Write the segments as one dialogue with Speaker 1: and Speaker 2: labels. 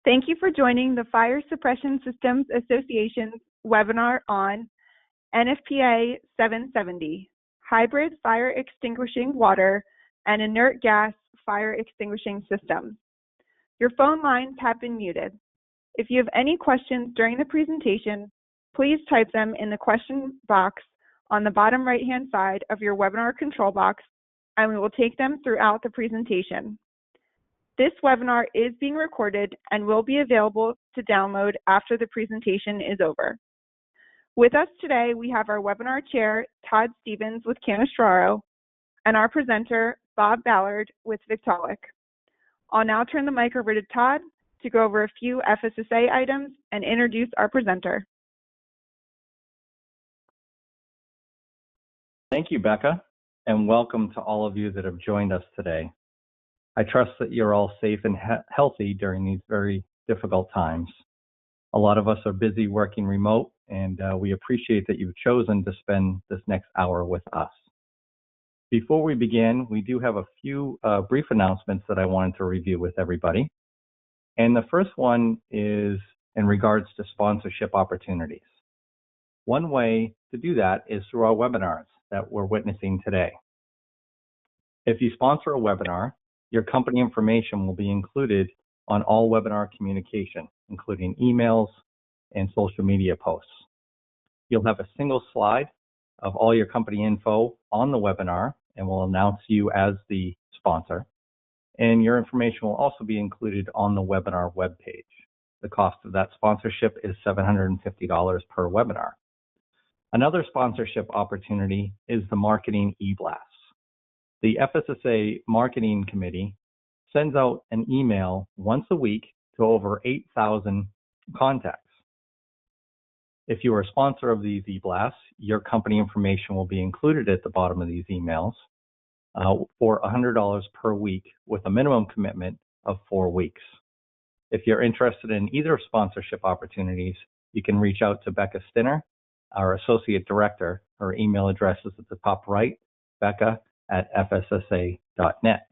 Speaker 1: Thank you for joining the Fire Suppression Systems Association's webinar on NFPA 770, Hybrid Fire Extinguishing Water and Inert Gas Fire Extinguishing Systems. Your phone lines have been muted. If you have any questions during the presentation, please type them in the question box on the bottom right-hand side of your webinar control box, and we will take them throughout the presentation. This webinar is being recorded and will be available to download after the presentation is over. With us today, we have our webinar chair, Todd Stevens with Canestraro, and our presenter, Bob Ballard with Victaulic. I'll now turn the mic over to Todd to go over a few FSSA items and introduce our presenter.
Speaker 2: Thank you, Becca, and welcome to all of you that have joined us today. I trust that you're all safe and healthy during these very difficult times. A lot of us are busy working remote, and we appreciate that you've chosen to spend this next hour with us. Before we begin, we do have a few brief announcements that I wanted to review with everybody. And the first one is in regards to sponsorship opportunities. One way to do that is through our webinars that we're witnessing today. If you sponsor a webinar, your company information will be included on all webinar communication, including emails and social media posts. You'll have a single slide of all your company info on the webinar, and we'll announce you as the sponsor. And your information will also be included on the webinar webpage. The cost of that sponsorship is $750 per webinar. Another sponsorship opportunity is the marketing e-blasts. The FSSA Marketing Committee sends out an email once a week to over 8,000 contacts. If you are a sponsor of these e-blasts, your company information will be included at the bottom of these emails for $100 per week with a minimum commitment of 4 weeks. If you're interested in either sponsorship opportunities, you can reach out to Becca Stinner, our Associate Director. Her email address is at the top right, becca@fssa.net.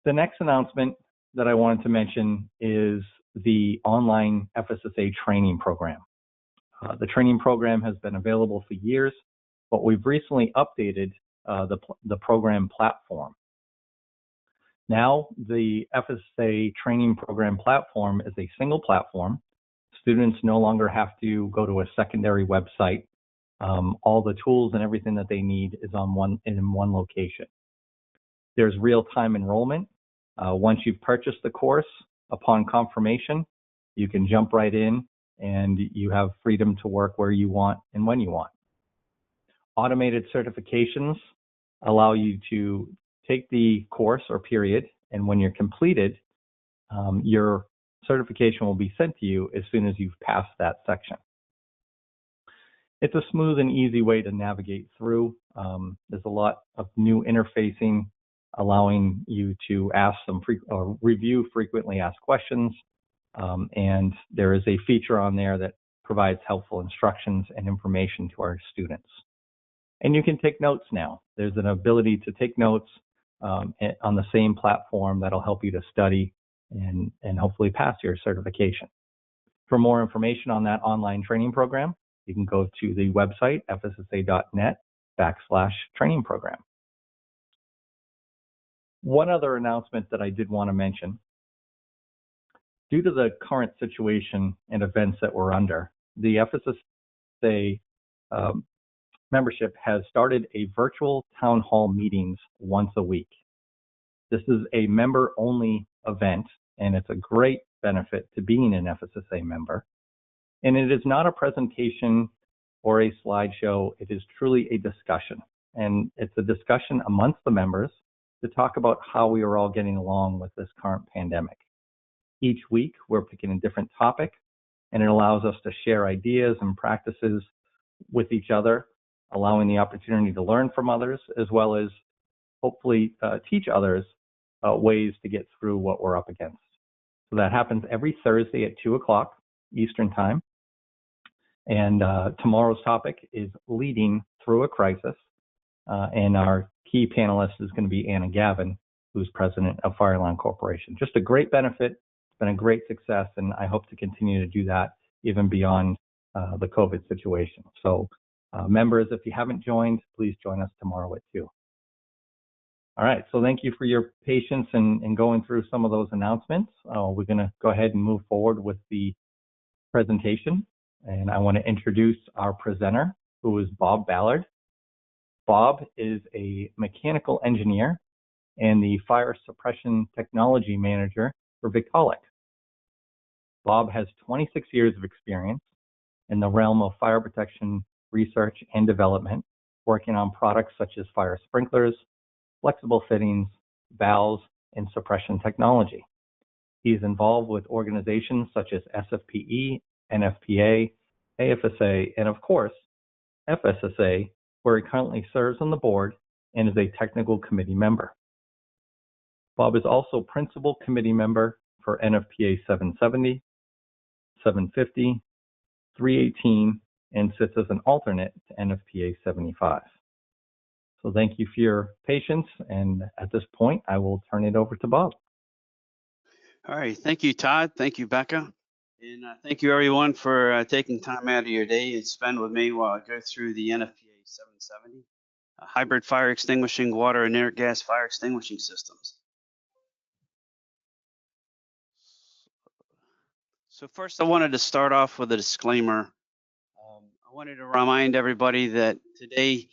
Speaker 2: The next announcement that I wanted to mention is the online FSSA training program. The training program has been available for years, but we've recently updated the program platform. Now, the FSSA training program platform is a single platform. Students no longer have to go to a secondary website. All the tools and everything that they need is in one location. There's real-time enrollment. Once you've purchased the course, upon confirmation, you can jump right in and you have freedom to work where you want and when you want. Automated certifications allow you to take the course or period, and when you're completed, your certification will be sent to you as soon as you've passed that section. It's a smooth and easy way to navigate through. There's a lot of new interfacing, allowing you to ask review frequently asked questions. And there is a feature on there that provides helpful instructions and information to our students. And you can take notes now. There's an ability to take notes on the same platform that'll help you to study and hopefully pass your certification. For more information on that online training program, you can go to the website, fssa.net/training program. One other announcement that I did want to mention, due to the current situation and events that we're under, the FSSA membership has started a virtual town hall meetings once a week. This is a member-only event, and it's a great benefit to being an FSSA member. And it is not a presentation or a slideshow. It is truly a discussion. And it's a discussion amongst the members to talk about how we are all getting along with this current pandemic. Each week, we're picking a different topic, and it allows us to share ideas and practices with each other, allowing the opportunity to learn from others, as well as hopefully teach others ways to get through what we're up against. So that happens every Thursday at 2 o'clock Eastern Time. And tomorrow's topic is leading through a crisis. And our key panelist is going to be Anna Gavin. who's president of Fireline Corporation. Just a great benefit. It's been a great success, and I hope to continue to do that even beyond the COVID situation. So members, if you haven't joined, please join us tomorrow at 2. All right, so thank you for your patience in going through some of those announcements. We're going to go ahead and move forward with the presentation. And I want to introduce our presenter, who is Bob Ballard. Bob is a mechanical engineer and the Fire Suppression Technology Manager for Victaulic. Bob has 26 years of experience in the realm of fire protection research and development, working on products such as fire sprinklers, flexible fittings, valves, and suppression technology. He is involved with organizations such as SFPE, NFPA, AFSA, and of course, FSSA, where he currently serves on the board and is a technical committee member. Bob is also principal committee member for NFPA 770, 750, 318, and sits as an alternate to NFPA 75. So thank you for your patience, and at this point, I will turn it over to Bob.
Speaker 3: All right, thank you, Todd. Thank you, Becca. And thank you, everyone, for taking time out of your day to spend with me while I go through the NFPA 770, hybrid fire extinguishing water and inert gas fire extinguishing systems. So first, I wanted to start off with a disclaimer. I wanted to remind everybody that today,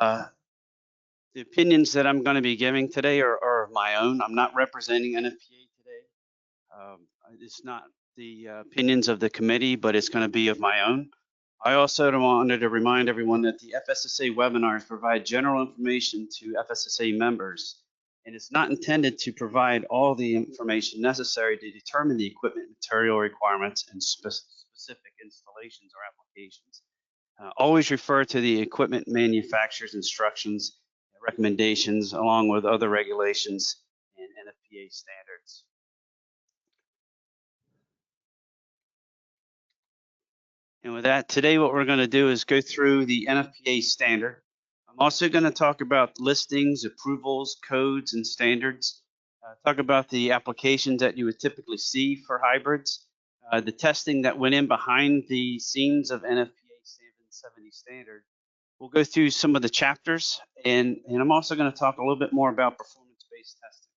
Speaker 3: the opinions that I'm going to be giving today are my own. I'm not representing NFPA today. It's not the opinions of the committee, but it's going to be of my own. I also wanted to remind everyone that the FSSA webinars provide general information to FSSA members, and it's not intended to provide all the information necessary to determine the equipment material requirements and specific installations or applications. Always refer to the equipment manufacturer's instructions and recommendations along with other regulations and NFPA standards. And with that, today what we're going to do is go through the NFPA standard. I'm also going to talk about listings, approvals, codes, and standards. Talk about the applications that you would typically see for hybrids, the testing that went in behind the scenes of NFPA 770 standard. We'll go through some of the chapters, and I'm also going to talk a little bit more about performance-based testing.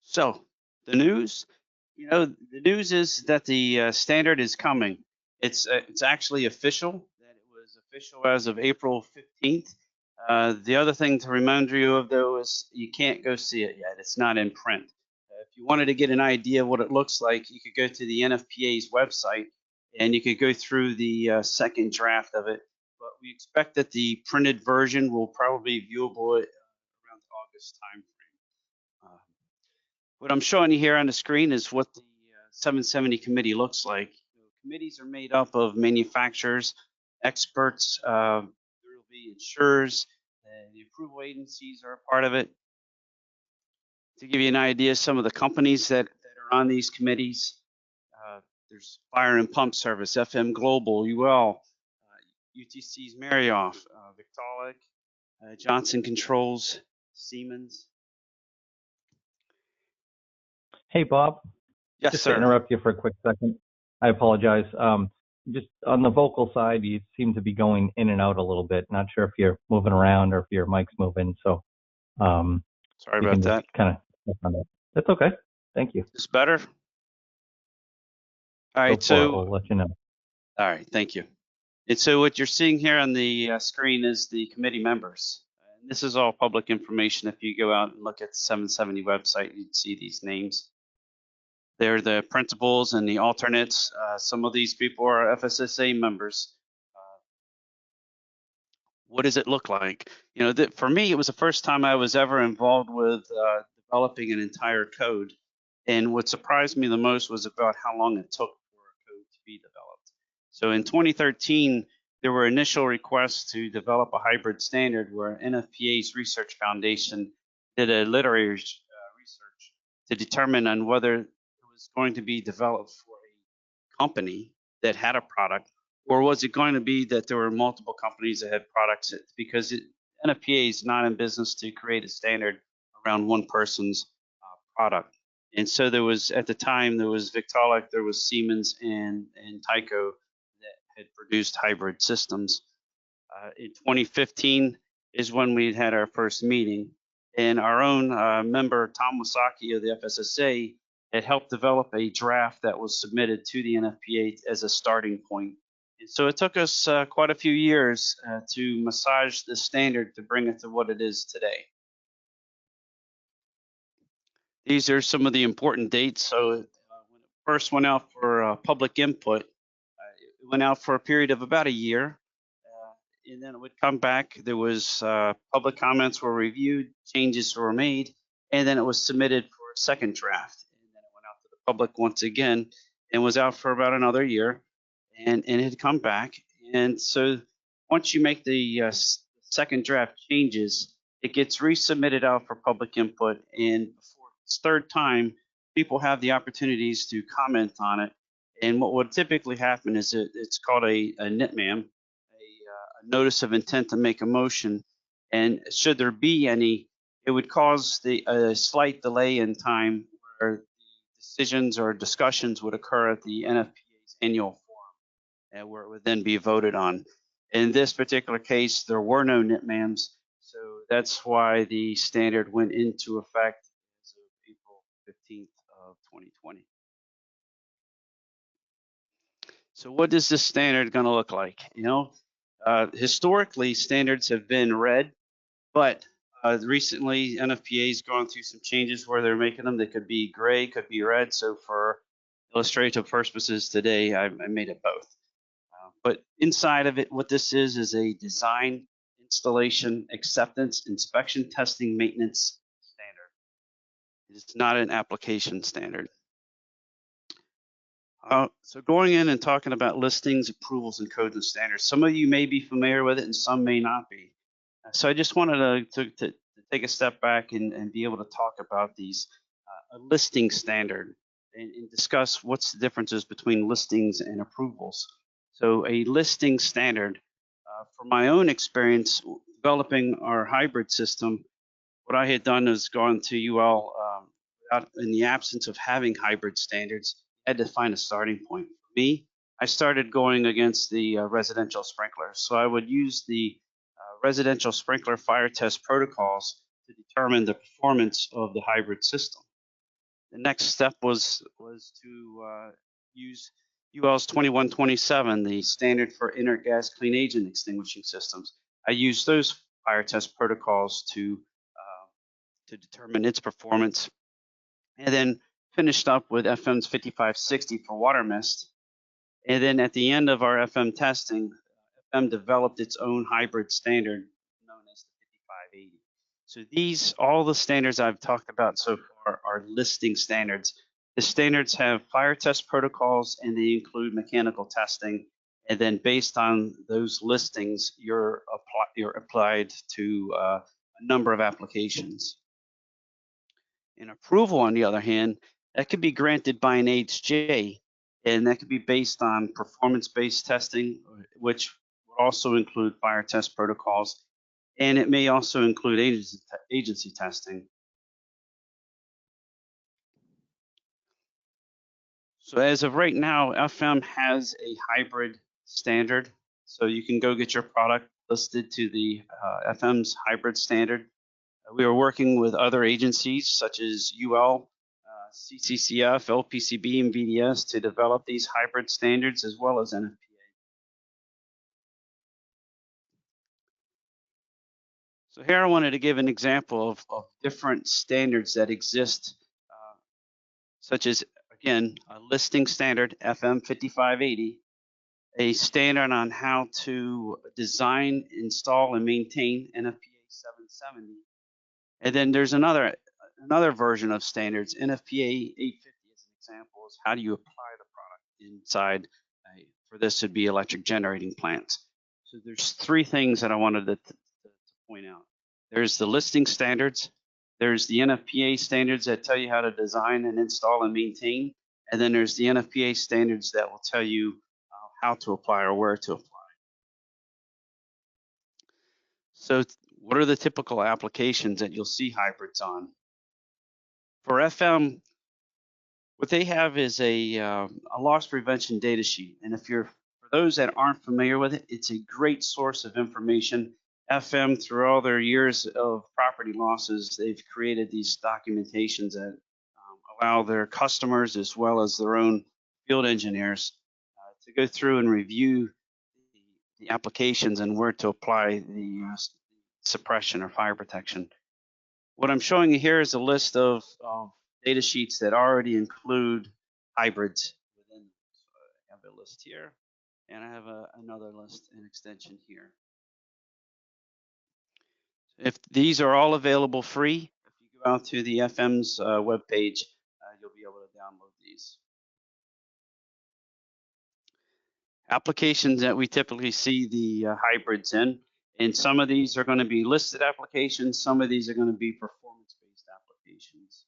Speaker 3: So the news. The news is that the standard is coming. It's actually official. That it was official as of April 15th. The other thing to remind you of, though, is you can't go see it yet. It's not in print. If you wanted to get an idea of what it looks like, you could go to the NFPA's website and you could go through the second draft of it. But we expect that the printed version will probably be viewable around the August timeframe. What I'm showing you here on the screen is what the 770 committee looks like. Committees are made up of manufacturers, experts, there will be insurers, the approval agencies are a part of it. To give you an idea, some of the companies that are on these committees, there's Fire and Pump Service, FM Global, UL, UTC's Marioff, Victaulic, Johnson Controls, Siemens.
Speaker 2: Hey, Bob.
Speaker 3: Yes,
Speaker 2: just
Speaker 3: sir.
Speaker 2: To interrupt you for a quick second, I apologize. Just on the vocal side, you seem to be going in and out a little bit. Not sure if you're moving around or if your mic's moving. So,
Speaker 3: sorry about that.
Speaker 2: Kind of on that. That's okay. Thank you.
Speaker 3: It's better. All right. So
Speaker 2: I'll let you know.
Speaker 3: All right. Thank you. And so what you're seeing here on the screen is the committee members. And this is all public information. If you go out and look at the 770 website, you'd see these names. They're the principals and the alternates. Some of these people are FSSA members. What does it look like? For me, it was the first time I was ever involved with developing an entire code. And what surprised me the most was about how long it took for a code to be developed. So in 2013, there were initial requests to develop a hybrid standard where NFPA's Research Foundation did a literary research to determine on whether was going to be developed for a company that had a product, or was it going to be that there were multiple companies that had products? Because NFPA is not in business to create a standard around one person's product. And so there was, at the time, there was Victaulic, there was Siemens, and Tyco that had produced hybrid systems. In 2015 is when we had our first meeting, and our own member, Tom Wasaki of the FSSA, had helped develop a draft that was submitted to the NFPA as a starting point. And so it took us quite a few years to massage the standard to bring it to what it is today. These are some of the important dates. So when it first went out for public input, it went out for a period of about a year. And then it would come back. There was public comments were reviewed, changes were made, and then it was submitted for a second draft. And then it went out to the public once again and was out for about another year, and it had come back. And so once you make the second draft changes, it gets resubmitted out for public input, and before its third time, people have the opportunities to comment on it. And what would typically happen is it's called a NITMAM, a notice of intent to make a motion, and should there be any, it would cause a slight delay in time where decisions or discussions would occur at the NFPA's annual forum, where it would then be voted on. In this particular case, there were no NITMAMs, so that's why the standard went into effect as of April 15th of 2020. So what is this standard going to look like? You know, historically, standards have been red, but recently NFPA has gone through some changes where they're making them. They could be gray, could be red. So for illustrative purposes today, I made it both. But inside of it, what this is a design, installation, acceptance, inspection, testing, maintenance standard. It's not an application standard. So going in and talking about listings, approvals, and codes and standards. Some of you may be familiar with it and some may not be. So I just wanted to take a step back and be able to talk about these a listing standard and discuss what's the differences between listings and approvals. So a listing standard, from my own experience developing our hybrid system, what I had done is gone to UL in the absence of having hybrid standards, I had to find a starting point. For me, I started going against the residential sprinklers. So I would use the residential sprinkler fire test protocols to determine the performance of the hybrid system. The next step was to use UL's 2127, the standard for inert gas clean agent extinguishing systems. I used those fire test protocols to determine its performance, and then finished up with FM's 5560 for water mist. And then at the end of our FM testing, FM developed its own hybrid standard known as the 5580. So these, all the standards I've talked about so far are listing standards. The standards have fire test protocols and they include mechanical testing. And then based on those listings, you're applied to a number of applications. An approval, on the other hand, that could be granted by an HJ, and that could be based on performance-based testing, which would also include fire test protocols, and it may also include agency testing. So as of right now, FM has a hybrid standard, so you can go get your product listed to the FM's hybrid standard. We are working with other agencies such as UL, CCCF, LPCB, and VDS to develop these hybrid standards as well as NFPA. So here I wanted to give an example of different standards that exist, such as, again, a listing standard, FM 5580, a standard on how to design, install, and maintain NFPA 770. And then there's another version of standards, NFPA 850 as an example, is how do you apply the product inside, for this would be electric generating plants. So there's three things that I wanted to point out. There's the listing standards, there's the NFPA standards that tell you how to design and install and maintain, and then there's the NFPA standards that will tell you how to apply or where to apply. So What are the typical applications that you'll see hybrids on? For FM, what they have is a loss prevention data sheet. And for those that aren't familiar with it, it's a great source of information. FM, through all their years of property losses, they've created these documentations that allow their customers as well as their own field engineers to go through and review the applications and where to apply the suppression or fire protection. What I'm showing you here is a list of data sheets that already include hybrids within. So I have a list here, and I have another list, an extension here. If these are all available free, if you go out to the FM's webpage, you'll be able to download these. Applications that we typically see the hybrids in, and some of these are going to be listed applications, some of these are going to be performance-based applications.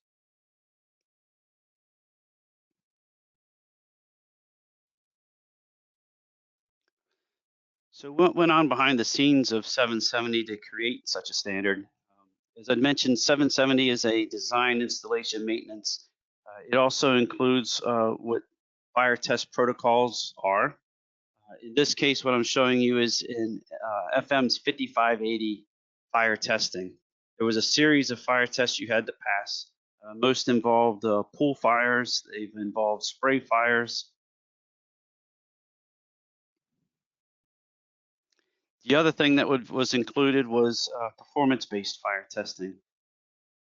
Speaker 3: So what went on behind the scenes of 770 to create such a standard? As I mentioned, 770 is a design, installation, maintenance. It also includes what fire test protocols are. In this case, what I'm showing you is in FM's 5580 fire testing. There was a series of fire tests you had to pass. Most involved pool fires. They've involved spray fires. The other thing that was included was performance-based fire testing.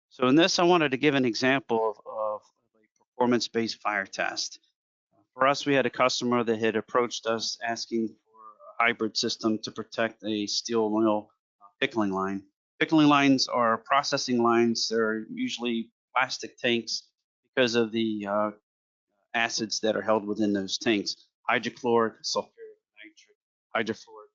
Speaker 3: So in this, I wanted to give an example of a performance-based fire test. For us, we had a customer that had approached us asking for a hybrid system to protect a steel mill pickling line. Pickling lines are processing lines. They're usually plastic tanks because of the acids that are held within those tanks. Hydrochloric, sulfuric, nitric, hydrofluoric.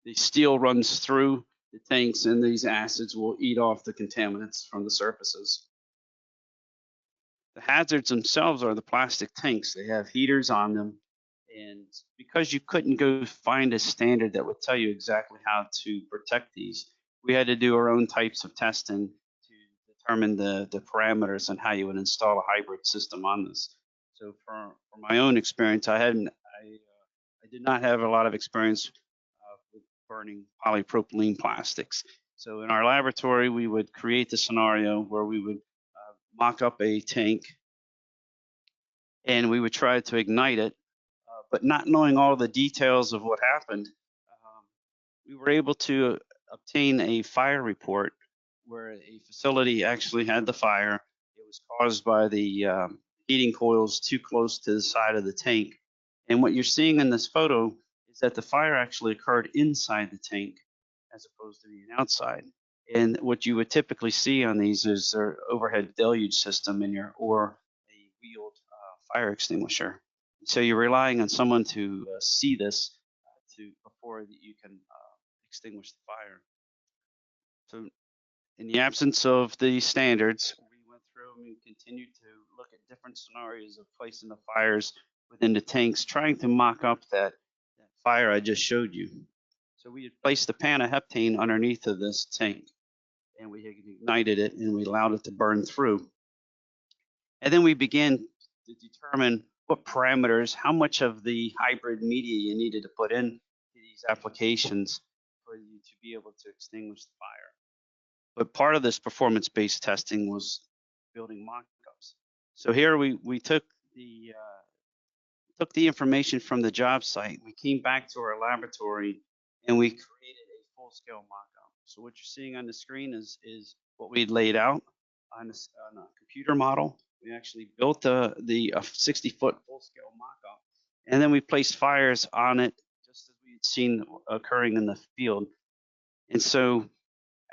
Speaker 3: The steel runs through the tanks, and these acids will eat off the contaminants from the surfaces. The hazards themselves are the plastic tanks. They have heaters on them, and because you couldn't go find a standard that would tell you exactly how to protect these, we had to do our own types of testing to determine the parameters and how you would install a hybrid system on this. So for my own experience, I did not have a lot of experience with burning polypropylene plastics. So in our laboratory, we would create the scenario where we would mock up a tank and we would try to ignite it, but not knowing all the details of what happened, we were able to obtain a fire report where a facility actually had the fire. It was caused by the heating coils too close to the side of the tank. And what you're seeing in this photo is that the fire actually occurred inside the tank as opposed to being outside. And what you would typically see on these is their overhead deluge system or a wheeled fire extinguisher. So you're relying on someone to see this before you can extinguish the fire. So in the absence of the standards, we went through and we continued to look at different scenarios of placing the fires within the tanks, trying to mock up that fire I just showed you. So we had placed the pan of heptane underneath of this tank, and we ignited it and we allowed it to burn through. And then we began to determine what parameters, how much of the hybrid media you needed to put in these applications for you to be able to extinguish the fire. But part of this performance-based testing was building mock-ups. So here we took the information from the job site. We came back to our laboratory and we created a full-scale mock-up. So what you're seeing on the screen is what we laid out on a computer model. We actually built a 60-foot full-scale mock-up, and then we placed fires on it just as we had seen occurring in the field. And so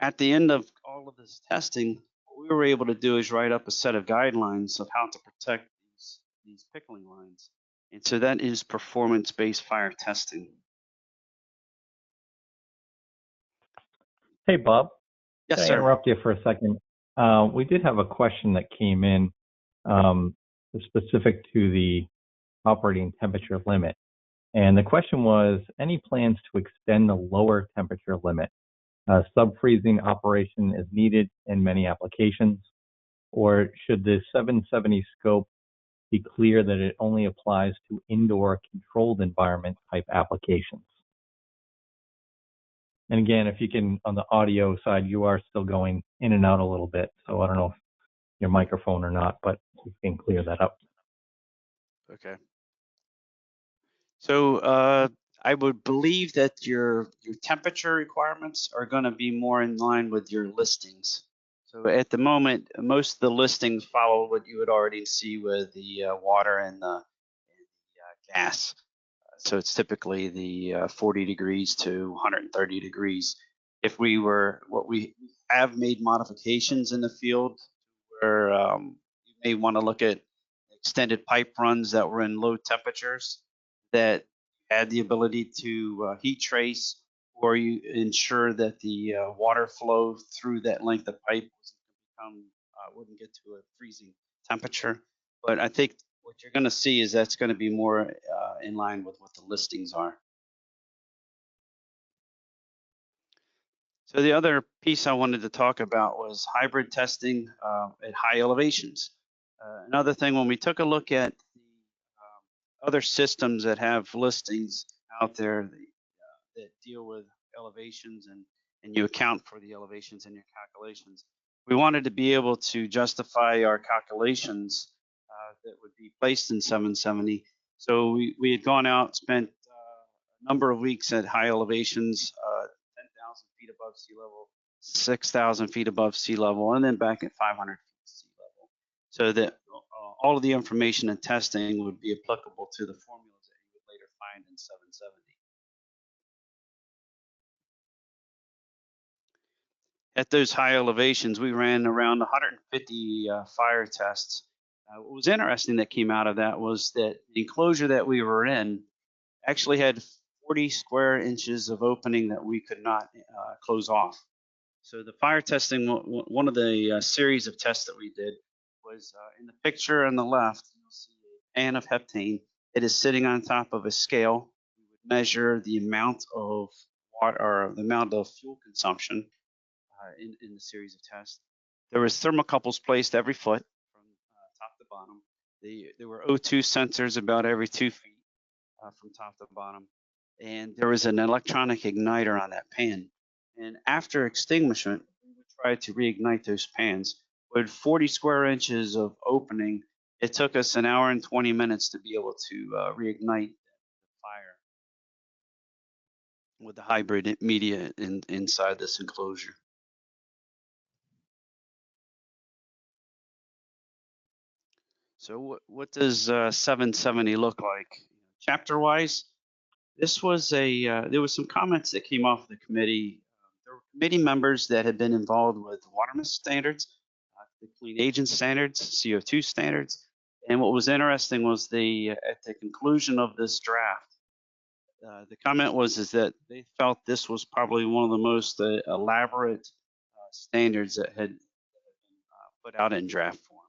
Speaker 3: at the end of all of this testing, what we were able to do is write up a set of guidelines of how to protect these pickling lines. And so that is performance-based fire testing.
Speaker 2: Hey, Bob.
Speaker 3: Yes,
Speaker 2: Can I
Speaker 3: sir.
Speaker 2: interrupt you for a second? We did have a question that came in specific to the operating temperature limit. And the question was, any plans to extend the lower temperature limit? Sub-freezing operation is needed in many applications, or should the 770 scope be clear that it only applies to indoor controlled environment type applications? And again, if you can, on the audio side, you are still going in and out a little bit, so I don't know if your microphone or not, but you can clear that up.
Speaker 3: Okay. So I would believe that your temperature requirements are going to be more in line with your listings. So at the moment, most of the listings follow what you would already see with the water and the gas. So it's typically the 40 degrees to 130 degrees. If we have made modifications in the field where you may want to look at extended pipe runs that were in low temperatures that had the ability to heat trace, or you ensure that the water flow through that length of pipe wouldn't get to a freezing temperature. But I think what you're going to see is that's going to be more in line with what the listings are. So the other piece I wanted to talk about was hybrid testing at high elevations. Another thing, when we took a look at the other systems that have listings out there that deal with elevations and you account for the elevations in your calculations, we wanted to be able to justify our calculations that would be placed in 770. So we had gone out, spent a number of weeks at high elevations, 10,000 feet above sea level, 6,000 feet above sea level, and then back at 500 feet sea level, so that all of the information and testing would be applicable to the formulas that you would later find in 770. At those high elevations, we ran around 150 fire tests. What was interesting that came out of that was that the enclosure that we were in actually had 40 square inches of opening that we could not close off. So the fire testing, one of the series of tests that we did was in the picture on the left, you'll see a pan of heptane. It is sitting on top of a scale. We would measure the amount of water or the amount of fuel consumption in the series of tests. There was thermocouples placed every foot from top to bottom. There were O2 sensors about every 2 feet from top to bottom. And there was an electronic igniter on that pan. And after extinguishment, we would try to reignite those pans. With 40 square inches of opening, it took us an hour and 20 minutes to be able to reignite the fire with the hybrid media inside this enclosure. So what does 770 look like? Chapter-wise, this was there was some comments that came off the committee. There were committee members that had been involved with water mist standards, the clean agent standards, CO2 standards, and what was interesting was at the conclusion of this draft, the comment was that they felt this was probably one of the most elaborate standards that had been put out in draft form.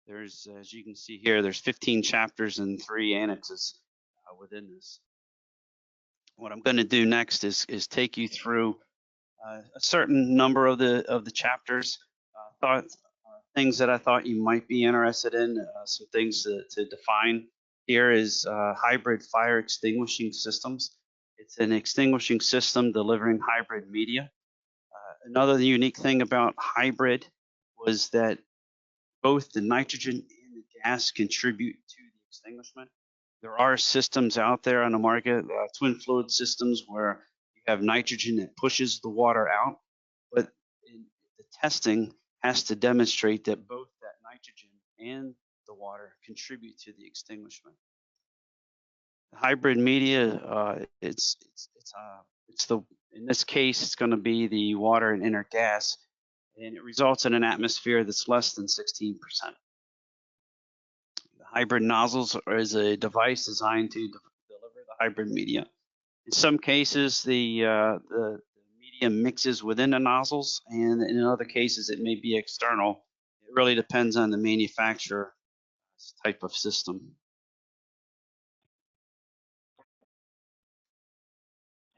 Speaker 3: There's, as you can see here, there's 15 chapters and 3 annexes within this. What I'm going to do next is take you through a certain number of the chapters, things that I thought you might be interested in, some things to define. Here is hybrid fire extinguishing systems. It's an extinguishing system delivering hybrid media. Another unique thing about hybrid was that both the nitrogen and the gas contribute to the extinguishment. There are systems out there on the market, twin fluid systems, where you have nitrogen that pushes the water out, but the testing has to demonstrate that both that nitrogen and the water contribute to the extinguishment. The hybrid media, in this case, it's going to be the water and inert gas, and it results in an atmosphere that's less than 16%. The hybrid nozzles is a device designed to deliver the hybrid media. In some cases, the media mixes within the nozzles, and in other cases, it may be external. It really depends on the manufacturer type of system.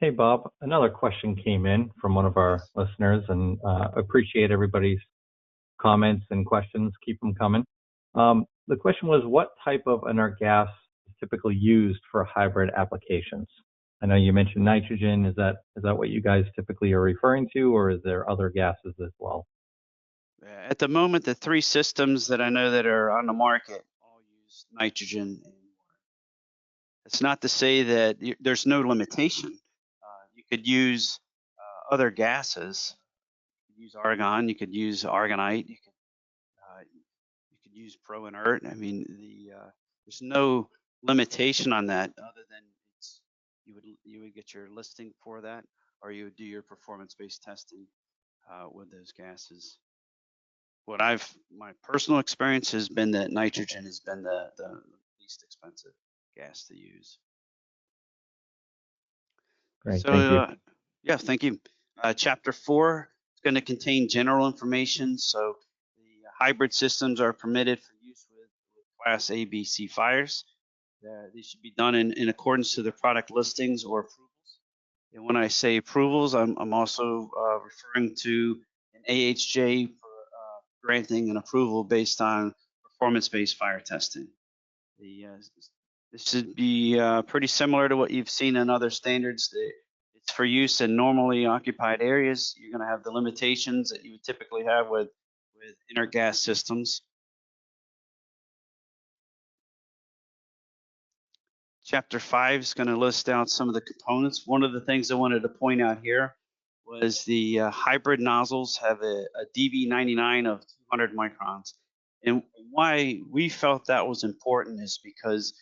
Speaker 2: Hey, Bob, another question came in from one of our listeners, and appreciate everybody's comments and questions. Keep them coming. The question was, what type of inert gas is typically used for hybrid applications? I know you mentioned nitrogen. Is that what you guys typically are referring to, or is there other gases as well?
Speaker 3: At the moment, the three systems that I know that are on the market all use nitrogen. It's not to say that there's no limitation. You could use other gases. You could use argon. You could use argonite. You could use pro inert. I mean, there's no limitation on that other than you would get your listing for that, or you would do your performance-based testing with those gases. My personal experience has been that nitrogen has been the least expensive gas to use.
Speaker 2: Great,
Speaker 3: So,
Speaker 2: thank you.
Speaker 3: yeah, thank you. Chapter 4 is going to contain general information. So the hybrid systems are permitted for use with Class A, B, C fires. These should be done in accordance to the product listings or approvals. And when I say approvals, I'm also referring to an AHJ for granting an approval based on performance-based fire testing. This should be pretty similar to what you've seen in other standards. It's for use in normally occupied areas. You're going to have the limitations that you would typically have with inert gas systems. Chapter 5 is going to list out some of the components. One of the things I wanted to point out here was the hybrid nozzles have a DV99 of 200 microns. And why we felt that was important is because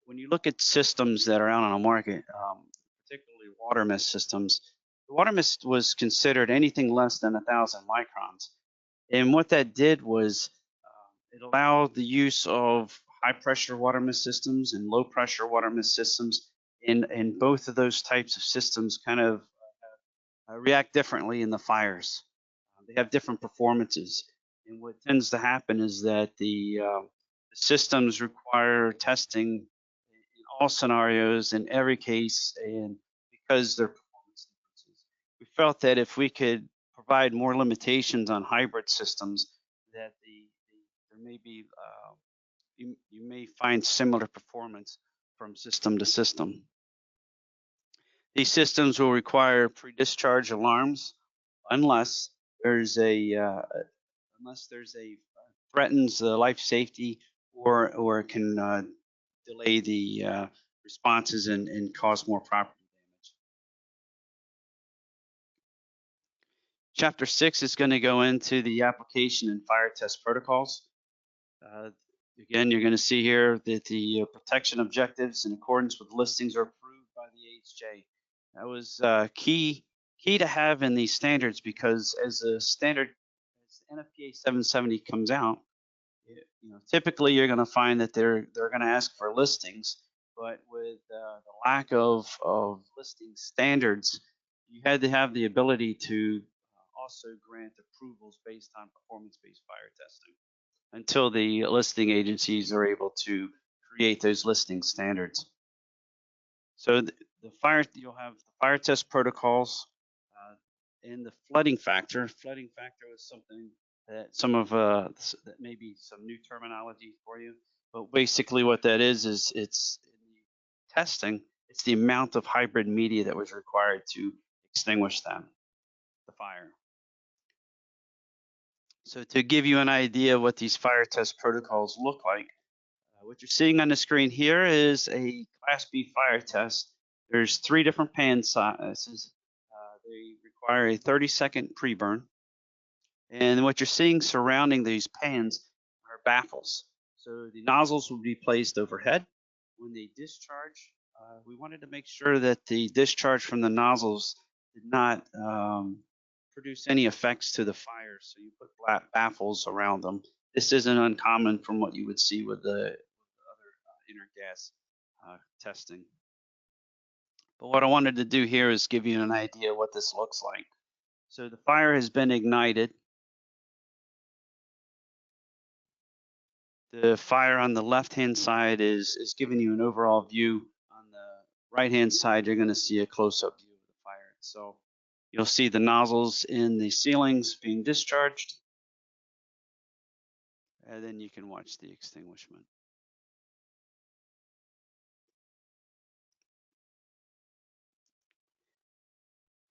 Speaker 3: when you look at systems that are out on the market, particularly water mist systems, the water mist was considered anything less than 1,000 microns. And what that did was it allowed the use of high pressure water mist systems and low pressure water mist systems. And both of those types of systems kind of react differently in the fires. They have different performances. And what tends to happen is that the systems require testing in all scenarios, in every case, and because they're performance differences. We felt that if we could provide more limitations on hybrid systems, that there may be you may find similar performance from system to system. These systems will require pre-discharge alarms unless there's a threatens the life safety or can delay the responses and cause more property damage. Chapter 6 is going to go into the application and fire test protocols. Again, you're going to see here that the protection objectives in accordance with listings are approved by the AHJ. That was key to have in these standards, because as the standard, as NFPA 770 comes out, typically you're going to find that they're going to ask for listings, but with the lack of listing standards, you had to have the ability to also grant approvals based on performance-based fire testing until the listing agencies are able to create those listing standards. So you'll have the fire test protocols and the flooding factor. Flooding factor was something that that may be some new terminology for you, but basically what that is it's in the testing. It's the amount of hybrid media that was required to extinguish the fire. So to give you an idea what these fire test protocols look like, what you're seeing on the screen here is a Class B fire test. There's 3 different pan sizes. They require a 30-second pre-burn. And what you're seeing surrounding these pans are baffles. So the nozzles will be placed overhead. When they discharge, we wanted to make sure that the discharge from the nozzles did not produce any effects to the fire. So you put baffles around them. This isn't uncommon from what you would see with the other inert gas testing. But what I wanted to do here is give you an idea what this looks like. So the fire has been ignited. The fire on the left-hand side is giving you an overall view on right-hand side, you're going to see a close-up view of the fire. So you'll see the nozzles in the ceilings being discharged, and then you can watch the extinguishment.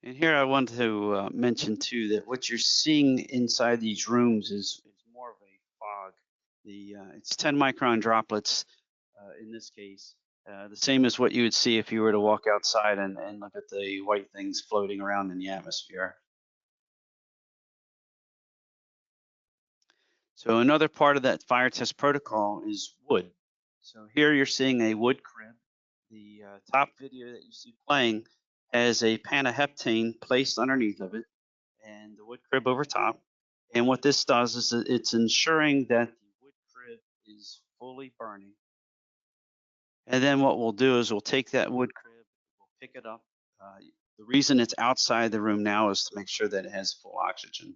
Speaker 3: And here I want to mention too that what you're seeing inside these rooms is more of a fog. It's 10 micron droplets in this case, the same as what you would see if you were to walk outside and look at the white things floating around in the atmosphere. So another part of that fire test protocol is wood. So here you're seeing a wood crib. The top video that you see playing has a pan of heptane placed underneath of it and the wood crib over top. And what this does is it's ensuring that the wood crib is fully burning. And then what we'll do is we'll take that wood crib, we'll pick it up. The reason it's outside the room now is to make sure that it has full oxygen.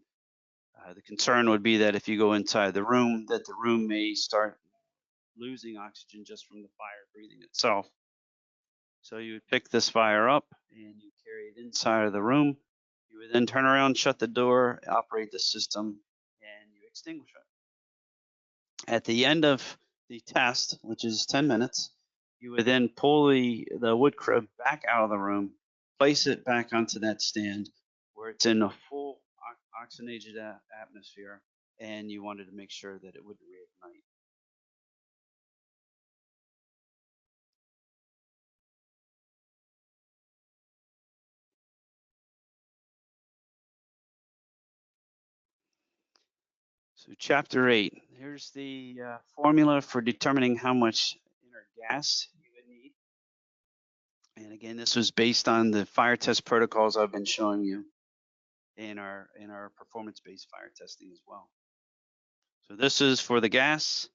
Speaker 3: The concern would be that if you go inside the room, that the room may start losing oxygen just from the fire breathing itself. So you would pick this fire up and you carry it inside of the room. You would then turn around, shut the door, operate the system, and you extinguish it. At the end of the test, which is 10 minutes, you would then pull the wood crib back out of the room, place it back onto that stand where it's in a full oxygenated atmosphere, and you wanted to make sure that it wouldn't reignite. So chapter 8, here's the formula for determining how much inert gas you would need. And again, this was based on the fire test protocols I've been showing you in our performance-based fire testing as well. So this is for the gas,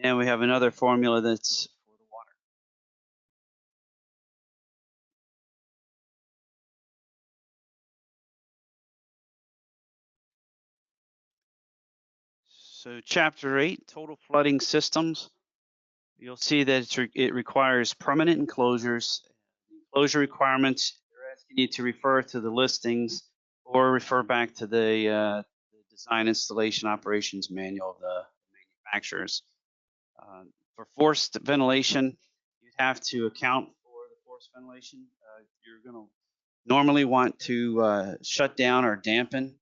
Speaker 3: and we have another formula that's for the water. So chapter 8, total flooding systems. You'll see that it requires permanent enclosures. Enclosure requirements, they're asking you to refer to the listings or refer back to the design installation operations manual of the manufacturers. For forced ventilation, you have to account for the forced ventilation. You're going to normally want to shut down or dampen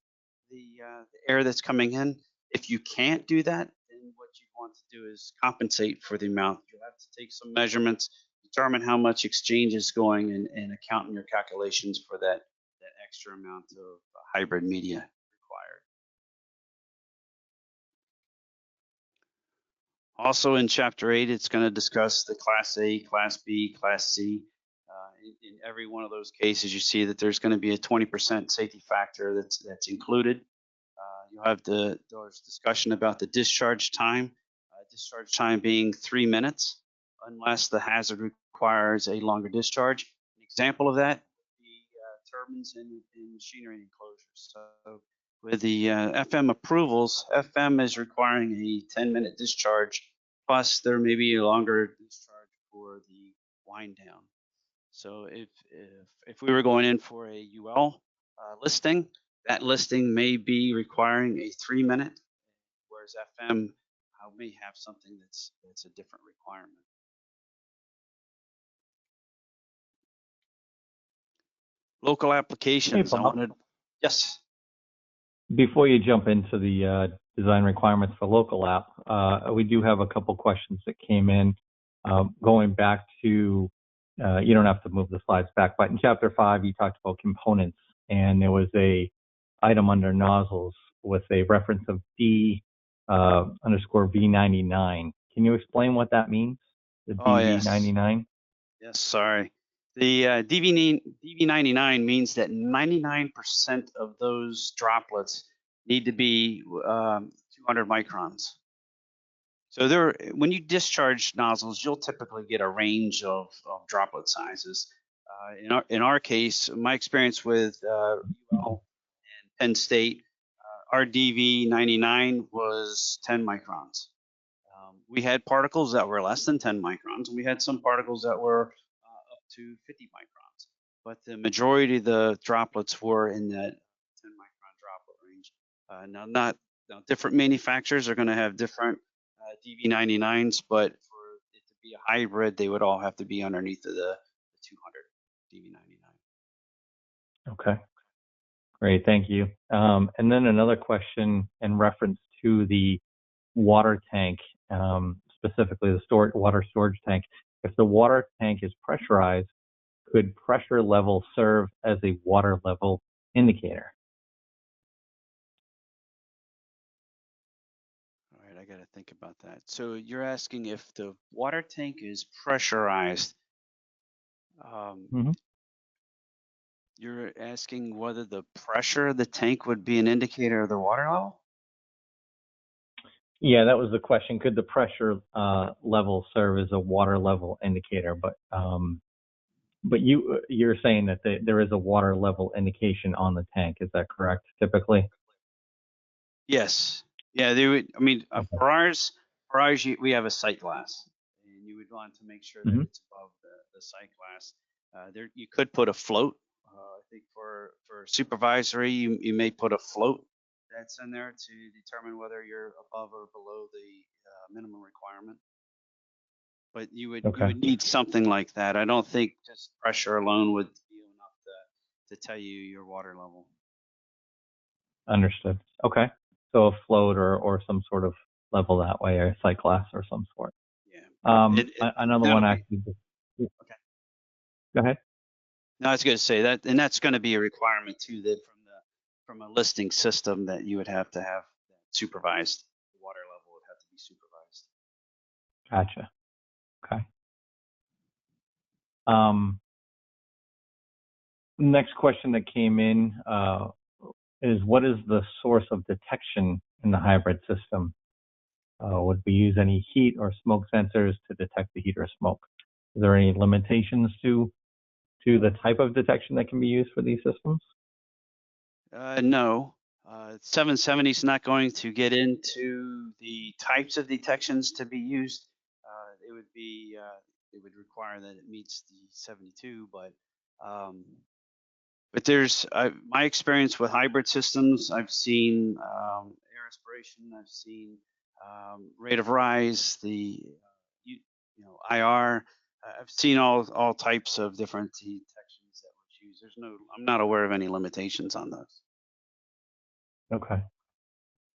Speaker 3: the air that's coming in. If you can't do that, then what you want to do is compensate for the amount. You have to take some measurements, determine how much exchange is going, and account in your calculations for that extra amount of hybrid media required. Also in Chapter 8, it's going to discuss the Class A, Class B, Class C. In every one of those cases, you see that there's going to be a 20% safety factor that's included. You'll have there's discussion about the discharge time. Discharge time being 3 minutes, unless the hazard requires a longer discharge. An example of that would be turbines and machinery enclosures. So with the FM approvals, FM is requiring a 10-minute discharge, plus there may be a longer discharge for the wind down. So if we were going in for a UL listing, that listing may be requiring a 3-minute, whereas FM may have something that's a different requirement. Local applications.
Speaker 2: Hey, Bob.
Speaker 3: Yes.
Speaker 2: Before you jump into the design requirements for local app, we do have a couple questions that came in. Going back to, you don't have to move the slides back, but in Chapter 5, you talked about components, and there was a item under nozzles with a reference of D_V99. Can you explain what that means? The DV99?
Speaker 3: Yes, sorry. The DV99 means that 99% of those droplets need to be 200 microns. So when you discharge nozzles, you'll typically get a range of droplet sizes. In our case, my experience with UL and Penn State, our DV99 was 10 microns. We had particles that were less than 10 microns, and we had some particles that were up to 50 microns. But the majority of the droplets were in that 10 micron droplet range. Now, different manufacturers are going to have different DV99s, but for it to be a hybrid, they would all have to be underneath of the 200 DV99.
Speaker 2: Okay. Great, thank you. And then another question in reference to the water tank, specifically the water storage tank. If the water tank is pressurized, could pressure level serve as a water level indicator?
Speaker 3: All right, I got to think about that. So you're asking if the water tank is pressurized.
Speaker 2: Mm-hmm.
Speaker 3: You're asking whether the pressure of the tank would be an indicator of the water level?
Speaker 2: Yeah, that was the question. Could the pressure level serve as a water level indicator? But you're saying that there is a water level indication on the tank. Is that correct? Typically.
Speaker 3: Yes. Yeah, they would. I mean,
Speaker 2: Okay.
Speaker 3: for ours, we have a sight glass, and you would want to make sure that
Speaker 2: Mm-hmm.
Speaker 3: it's above the sight glass. There, you could put a float. I think for supervisory, you may put a float that's in there to determine whether you're above or below the minimum requirement. But you
Speaker 2: Okay.
Speaker 3: would need something like that. I don't think just pressure alone would be enough to tell you your water level.
Speaker 2: Understood. Okay. So a float or some sort of level that way, or a sight glass or some sort.
Speaker 3: Yeah.
Speaker 2: Another one actually.
Speaker 3: Okay.
Speaker 2: Go ahead.
Speaker 3: No, I was going to say that, and that's going to be a requirement too, that from a listing system that you would have to have supervised. The water level would have to be supervised.
Speaker 2: Gotcha. Okay. Next question that came in is, what is the source of detection in the hybrid system? Would we use any heat or smoke sensors to detect the heat or smoke? Is there any limitations to the type of detection that can be used for these systems?
Speaker 3: No. 770 is not going to get into the types of detections to be used. It would require that it meets the 72, but there's my experience with hybrid systems. I've seen air aspiration. I've seen rate of rise, the IR. I've seen all types of different detections that were used. I'm not aware of any limitations on those.
Speaker 2: Okay,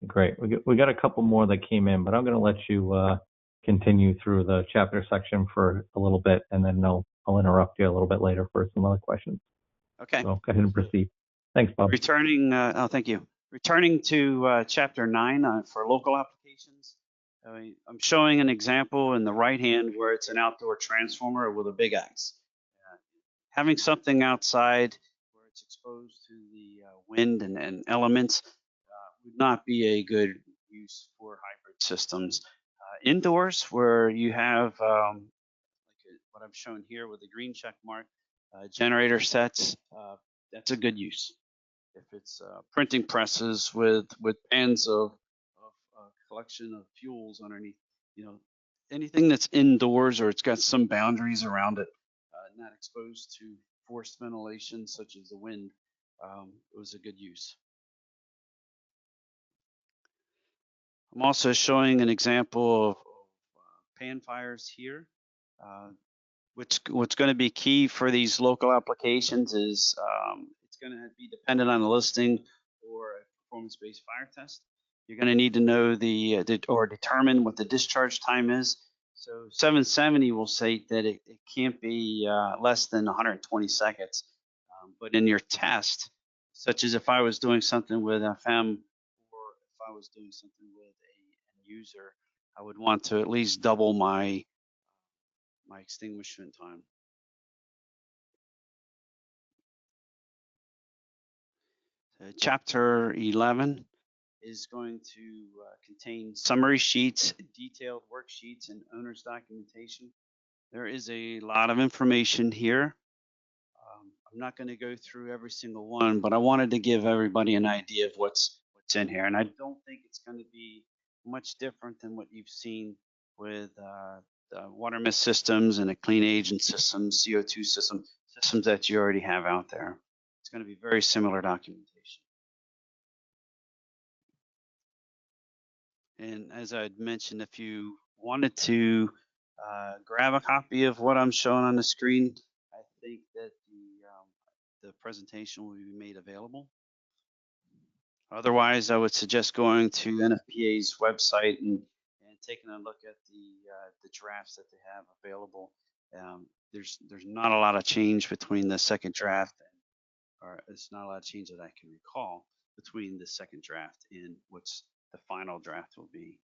Speaker 2: great. We got a couple more that came in, but I'm going to let you continue through the chapter section for a little bit, and then I'll interrupt you a little bit later for some other questions.
Speaker 3: Okay.
Speaker 2: So go ahead and proceed. Thanks, Bob.
Speaker 3: Thank you. Returning to chapter 9 for local applications. I'm showing an example in the right hand where it's an outdoor transformer with a big axe. Having something outside where it's exposed to the wind and elements would not be a good use for hybrid systems. Indoors, where you have what I'm showing here with the green check mark, generator sets, that's a good use. If it's printing presses with pans of collection of fuels underneath, anything that's indoors or it's got some boundaries around it, not exposed to forced ventilation such as the wind, it was a good use. I'm also showing an example of pan fires here. What's going to be key for these local applications is it's going to be dependent on the listing or a performance-based fire test. You're going to need to know or determine what the discharge time is. So 770 will say that it can't be less than 120 seconds. But in your test, such as if I was doing something with FM or if I was doing something with a user, I would want to at least double my extinguishment time. Chapter 11 is going to contain summary sheets, detailed worksheets, and owner's documentation. There is a lot of information here. I'm not going to go through every single one, but I wanted to give everybody an idea of what's in here. And I don't think it's going to be much different than what you've seen with water mist systems and a clean agent system, CO2 system, systems that you already have out there. It's going to be very similar documentation. And as I had mentioned, if you wanted to grab a copy of what I'm showing on the screen, I think that the presentation will be made available. Otherwise, I would suggest going to NFPA's website and taking a look at the drafts that they have available. There's not a lot of change between the second draft, or it's not a lot of change that I can recall between the second draft and what's the final draft will be.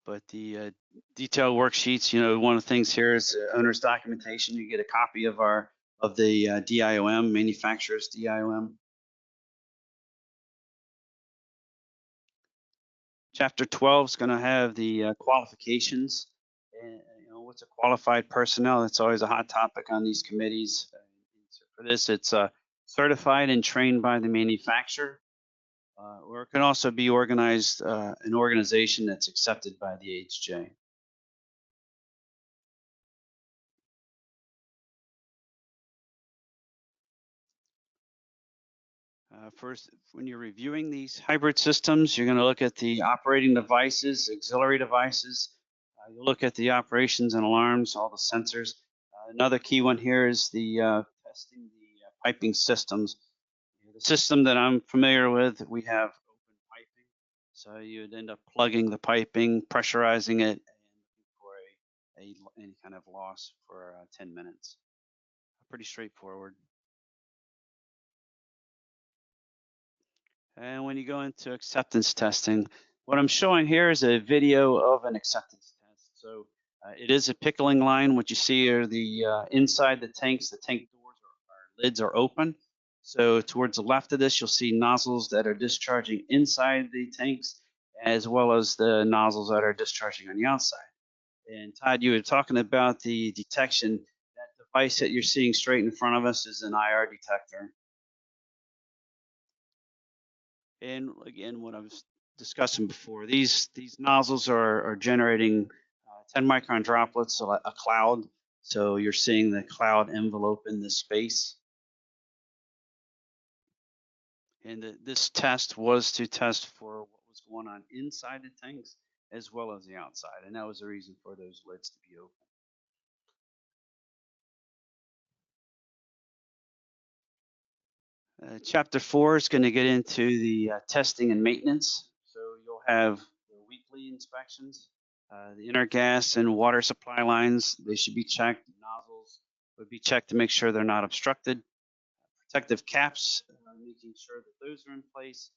Speaker 3: But the detailed worksheets, you know, one of the things here is owner's documentation. You get a copy of the DIOM, manufacturer's DIOM. Chapter 12 is going to have the qualifications. And, you know, what's a qualified personnel? It's always a hot topic on these committees. For this, it's certified and trained by the manufacturer, or it can also be organized, an organization that's accepted by the HJ. First, when you're reviewing these hybrid systems, you're going to look at the operating devices, auxiliary devices. You'll look at the operations and alarms, all the sensors. Another key one here is the testing the piping systems. The system that I'm familiar with, we have open piping. So you'd end up plugging the piping, pressurizing it, and looking for any kind of loss for 10 minutes. Pretty straightforward. And when you go into acceptance testing, what I'm showing here is a video of an acceptance test. So it is a pickling line. What you see are the inside the tanks, the tank doors or lids are open. So towards the left of this, you'll see nozzles that are discharging inside the tanks, as well as the nozzles that are discharging on the outside. And Todd, you were talking about the detection. That device that you're seeing straight in front of us is an IR detector. And again, what I was discussing before, these nozzles are generating 10 micron droplets, so a cloud. So you're seeing the cloud envelope in this space. And this test was to test for what was going on inside the tanks as well as the outside. And that was the reason for those lids to be open. Chapter 4 is going to get into the testing and maintenance. So you'll have the weekly inspections. The inert gas and water supply lines, they should be checked. Nozzles would be checked to make sure they're not obstructed. Protective caps, making sure that those are in place.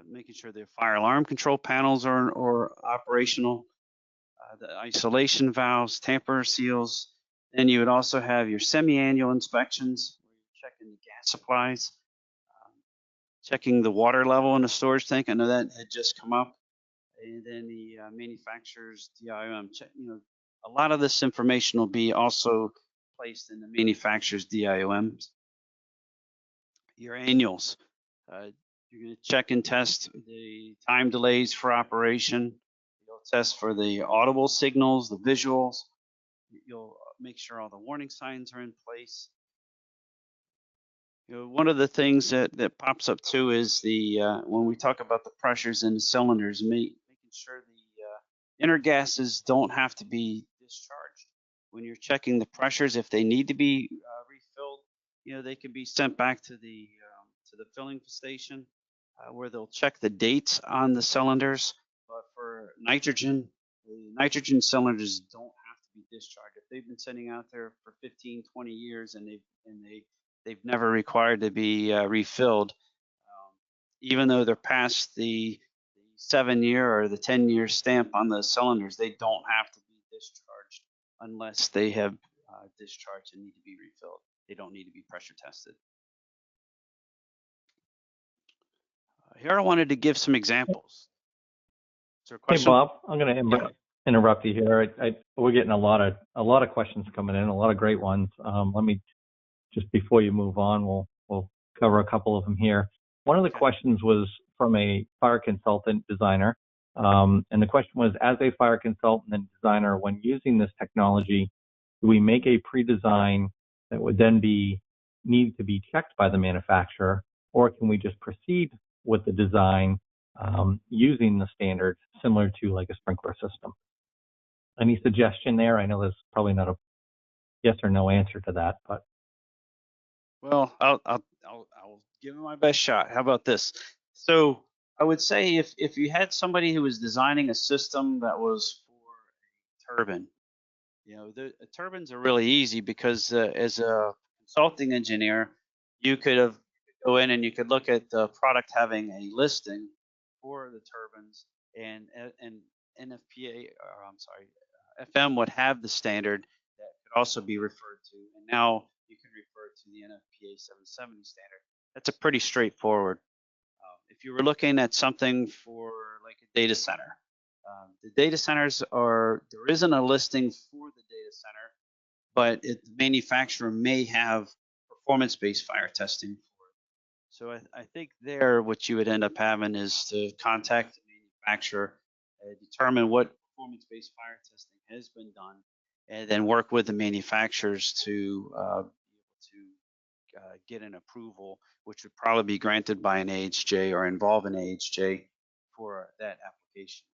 Speaker 3: Making sure the fire alarm control panels are operational. The isolation valves, tamper seals. Then you would also have your semi-annual inspections, where you're checking the gas supplies, checking the water level in the storage tank. I know that had just come up. And then the manufacturer's DIOM. You know, a lot of this information will be also placed in the manufacturer's DIOMs. Your annuals. You're going to check and test the time delays for operation. You'll test for the audible signals, the visuals. You'll make sure all the warning signs are in place. You know, one of the things that pops up too is the when we talk about the pressures in the cylinders, making sure the inert gases don't have to be discharged. When you're checking the pressures, if they need to be refilled, you know, they can be sent back to the filling station where they'll check the dates on the cylinders. But for nitrogen, the nitrogen cylinders don't have to be discharged. If they've been sitting out there for 15, 20 years and they've never required to be refilled, even though they're past the 7-year or the 10-year stamp on the cylinders, they don't have to be discharged unless they have discharged and need to be refilled. They don't need to be pressure tested. Here I wanted to give some examples. Is there a question?
Speaker 2: Hey Bob, I'm going to interrupt you here. We're getting a lot of questions coming in, a lot of great ones. Let me just before you move on, we'll cover a couple of them here. One of the questions was from a fire consultant designer. And the question was, as a fire consultant and designer, when using this technology, do we make a pre-design that would then need to be checked by the manufacturer, or can we just proceed with the design using the standard similar to like a sprinkler system? Any suggestion there? I know there's probably not a yes or no answer to that, but
Speaker 3: Well, I'll give it my best shot. How about this? So I would say if you had somebody who was designing a system that was for a turbine, the turbines are really easy because as a consulting engineer, you could have go in and you could look at the product having a listing for the turbines, and NFPA, or I'm sorry, FM would have the standard that could also be referred to, and now you can refer to the NFPA 770 standard. That's a pretty straightforward. If you were looking at something for like a data center, the data centers there isn't a listing for the data center, but the manufacturer may have performance-based fire testing for it. So I think there what you would end up having is to contact the manufacturer, determine what performance-based fire testing has been done, and then work with the manufacturers to get an approval, which would probably be granted by an AHJ or involve an AHJ for that application.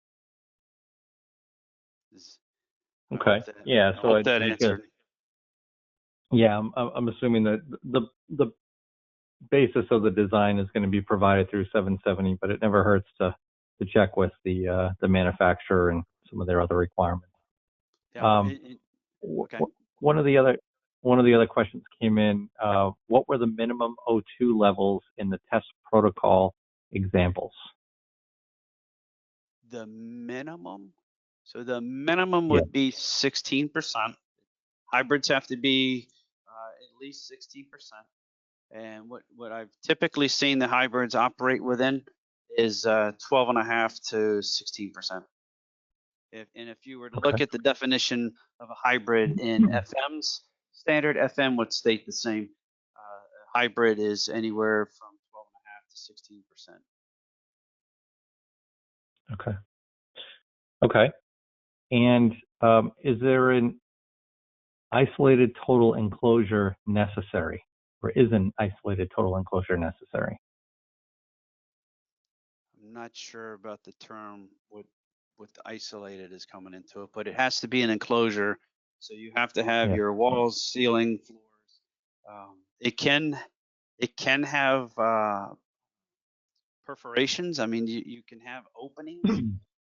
Speaker 2: okay, yeah. So
Speaker 3: I hope that answered.
Speaker 2: Yeah, I'm assuming that the basis of the design is going to be provided through 770, but it never hurts to check with the manufacturer and some of their other requirements.
Speaker 3: Yeah, okay.
Speaker 2: One of the other questions came in. What were the minimum O2 levels in the test protocol examples?
Speaker 3: The minimum? So the minimum would be 16%. Hybrids have to be at least 16%. And what I've typically seen the hybrids operate within is 12.5 to 16%. If you were to look at the definition of a hybrid in FM's standard, FM would state the same. A hybrid is anywhere from 12.5 to 16%.
Speaker 2: Okay. And is there an isolated total enclosure necessary, or is an isolated total enclosure necessary?
Speaker 3: I'm not sure about the term what isolated is coming into it, but it has to be an enclosure. So you have to have your walls, ceiling, floors. It can have perforations. I mean, you can have openings,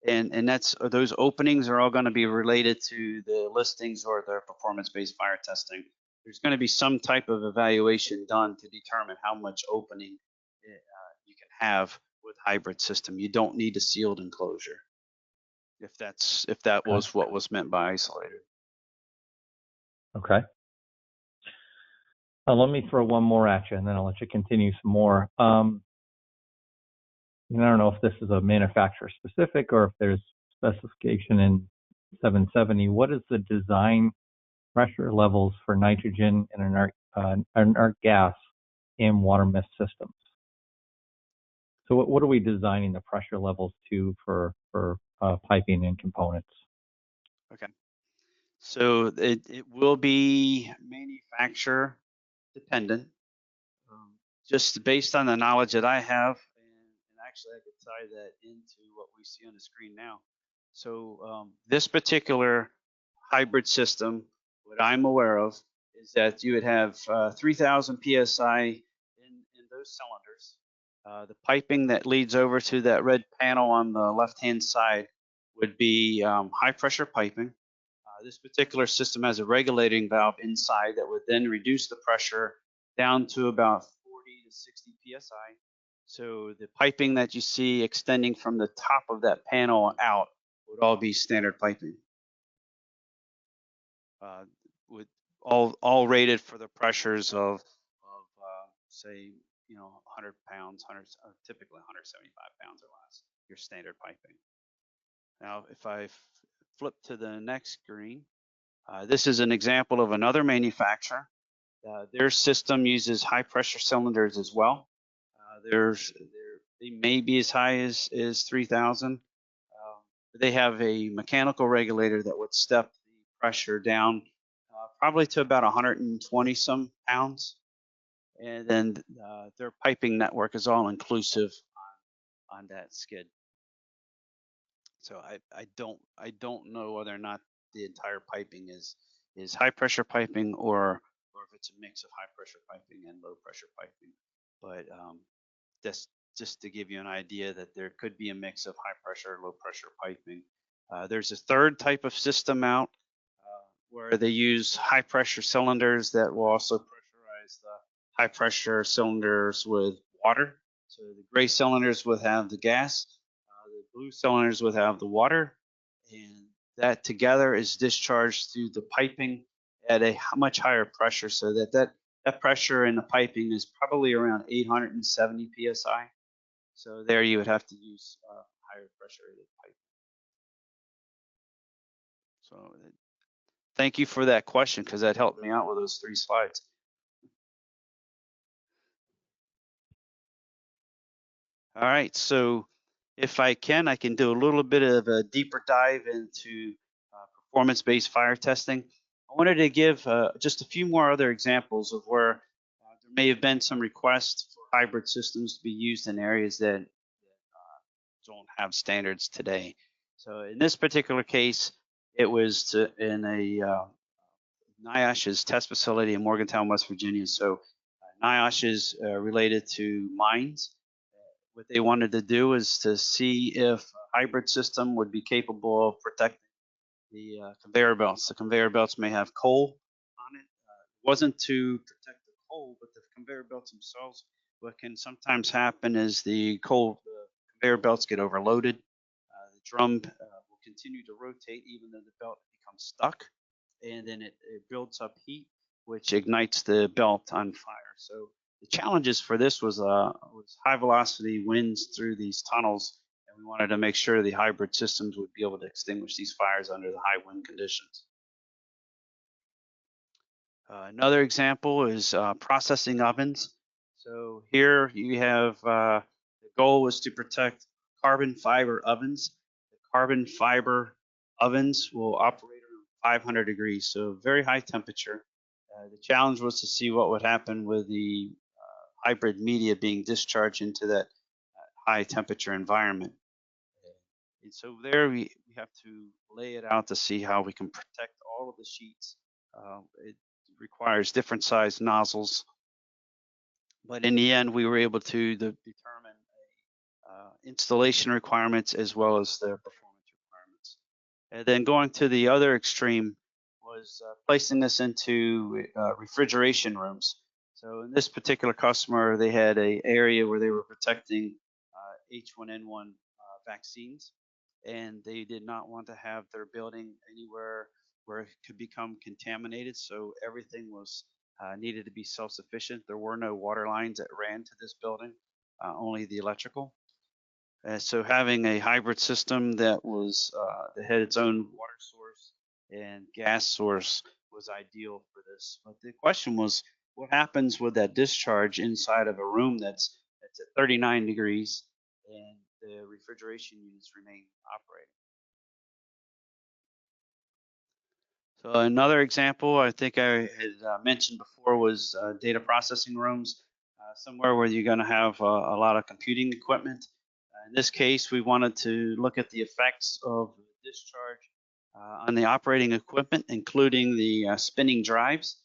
Speaker 3: and those openings are all going to be related to the listings or the performance-based fire testing. There's going to be some type of evaluation done to determine how much opening you can have with hybrid system. You don't need a sealed enclosure, if that was what was meant by isolated.
Speaker 2: Okay. Let me throw one more at you, and then I'll let you continue some more. And I don't know if this is a manufacturer specific or if there's specification in 770. What is the design pressure levels for nitrogen and inert gas in water mist systems? So what are we designing the pressure levels to for piping and components?
Speaker 3: Okay. So it will be manufacturer dependent. Just based on the knowledge that I have, and actually I could tie that into what we see on the screen now. So this particular hybrid system, what I'm aware of, is that you would have 3,000 psi in those cylinders. The piping that leads over to that red panel on the left-hand side would be high pressure piping. This particular system has a regulating valve inside that would then reduce the pressure down to about 40 to 60 psi. So the piping that you see extending from the top of that panel out would all be standard piping. With all rated for the pressures of say 100 pounds, typically 175 pounds or less. Your standard piping. Now, if I flip to the next screen, this is an example of another manufacturer. Their system uses high pressure cylinders as well. They may be as high as 3,000. they have a mechanical regulator that would step the pressure down probably to about 120 some pounds. And then their piping network is all inclusive on that skid. So I don't know whether or not the entire piping is high pressure piping or if it's a mix of high pressure piping and low pressure piping. But that's just to give you an idea that there could be a mix of high pressure, low pressure piping. There's a third type of system out where they use high pressure cylinders that will also pressurize the high pressure cylinders with water. So the gray cylinders would have the gas, the blue cylinders would have the water, and that together is discharged through the piping at a much higher pressure, so that pressure in the piping is probably around 870 psi. So there you would have to use higher pressure pipe. So thank you for that question, because that helped me out with those 3 slides. All right, so if I can do a little bit of a deeper dive into performance-based fire testing. I wanted to give just a few more other examples of where there may have been some requests for hybrid systems to be used in areas that don't have standards today. So in this particular case, it was in a NIOSH's test facility in Morgantown, West Virginia. So NIOSH is related to mines. What they wanted to do is to see if a hybrid system would be capable of protecting the conveyor belts. The conveyor belts may have coal on it. It wasn't to protect the coal, but the conveyor belts themselves. What can sometimes happen is the conveyor belts get overloaded. The drum will continue to rotate even though the belt becomes stuck, and then it builds up heat, which ignites the belt on fire. So the challenges for this was high velocity winds through these tunnels, and we wanted to make sure the hybrid systems would be able to extinguish these fires under the high wind conditions. Another example is processing ovens. So here you have the goal was to protect carbon fiber ovens. The carbon fiber ovens will operate around 500 degrees, so very high temperature. The challenge was to see what would happen with the hybrid media being discharged into that high temperature environment. And so there we have to lay it out to see how we can protect all of the sheets. It requires different size nozzles, but in the end we were able to determine installation requirements as well as the performance requirements. And then going to the other extreme was placing this into refrigeration rooms. So in this particular customer, they had an area where they were protecting H1N1 vaccines, and they did not want to have their building anywhere where it could become contaminated. So everything was needed to be self-sufficient. There were no water lines that ran to this building, only the electrical. So having a hybrid system that had its own water source and gas source was ideal for this. But the question was, what happens with that discharge inside of a room that's at 39 degrees and the refrigeration units remain operating? So another example I think I had mentioned before was data processing rooms, somewhere where you're going to have a lot of computing equipment. In this case, we wanted to look at the effects of discharge on the operating equipment, including the spinning drives.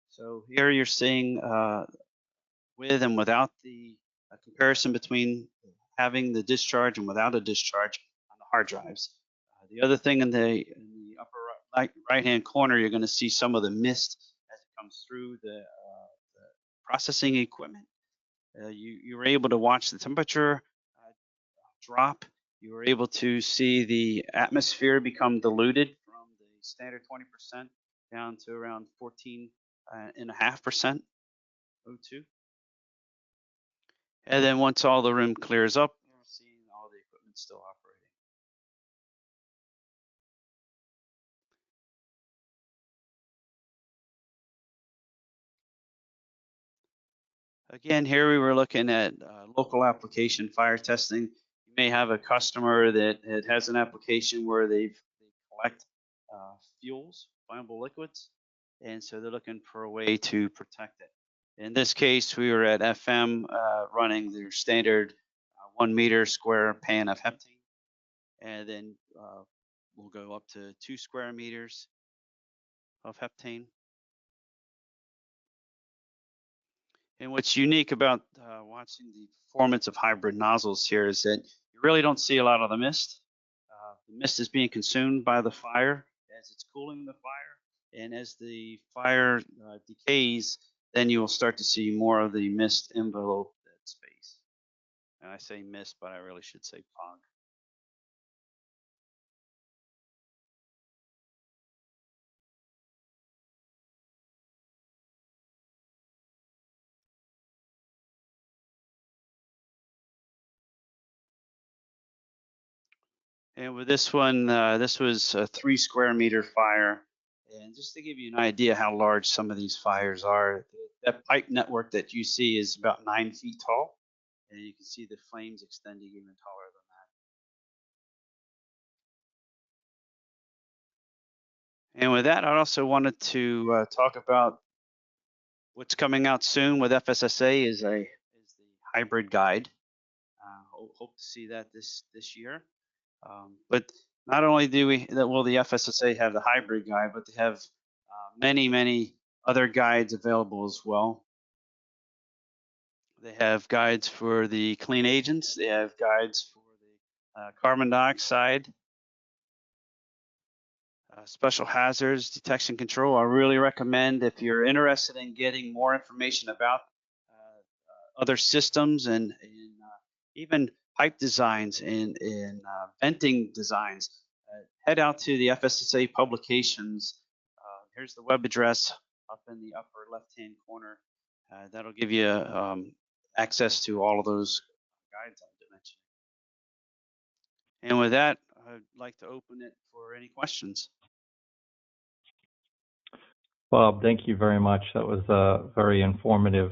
Speaker 3: So here you're seeing with and without the comparison between having the discharge and without a discharge on the hard drives. The other thing in the upper right-hand corner, you're going to see some of the mist as it comes through the processing equipment. You were able to watch the temperature drop. You were able to see the atmosphere become diluted from the standard 20% down to around 14.5% O2. And then once all the room clears up, you're seeing all the equipment still operating. Again, here we were looking at local application fire testing. You You may have a customer that it has an application where they collect fuels, flammable liquids, and so they're looking for a way to protect it. In this case, we were at FM running their standard 1 meter square pan of heptane, and then we'll go up to 2 square meters of heptane. And what's unique about watching the performance of hybrid nozzles here is that you really don't see a lot of the mist. The mist is being consumed by the fire as it's cooling the fire, and as the fire decays, then you will start to see more of the mist envelope that space. And I say mist, but I really should say fog. And with this one, this was a 3 square meter fire. And just to give you an idea how large some of these fires are, that pipe network that you see is about 9 feet tall. And you can see the flames extending even taller than that. And with that, I also wanted to talk about what's coming out soon with FSSA is the hybrid guide. Hope to see that this year. But not only will the FSSA have the hybrid guide, but they have many other guides available as well. They have guides for the clean agents. They have guides for the carbon dioxide, special hazards, detection control. I really recommend if you're interested in getting more information about other systems and even pipe designs and venting designs, head out to the FSSA publications. Here's the web address up in the upper left-hand corner. That'll give you access to all of those guides I mentioned. And with that, I'd like to open it for any questions.
Speaker 2: Bob, thank you very much. That was a very informative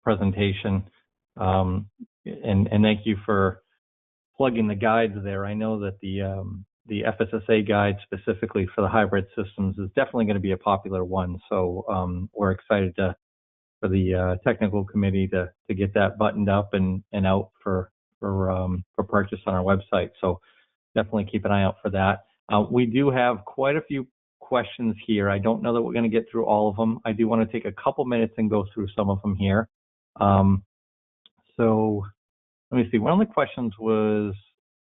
Speaker 2: presentation. And thank you for plugging the guides there. I know that the FSSA guide specifically for the hybrid systems is definitely going to be a popular one. So we're excited for the technical committee to get that buttoned up and out for purchase on our website. So definitely keep an eye out for that. We do have quite a few questions here. I don't know that we're going to get through all of them. I do want to take a couple minutes and go through some of them here. So let me see. One of the questions was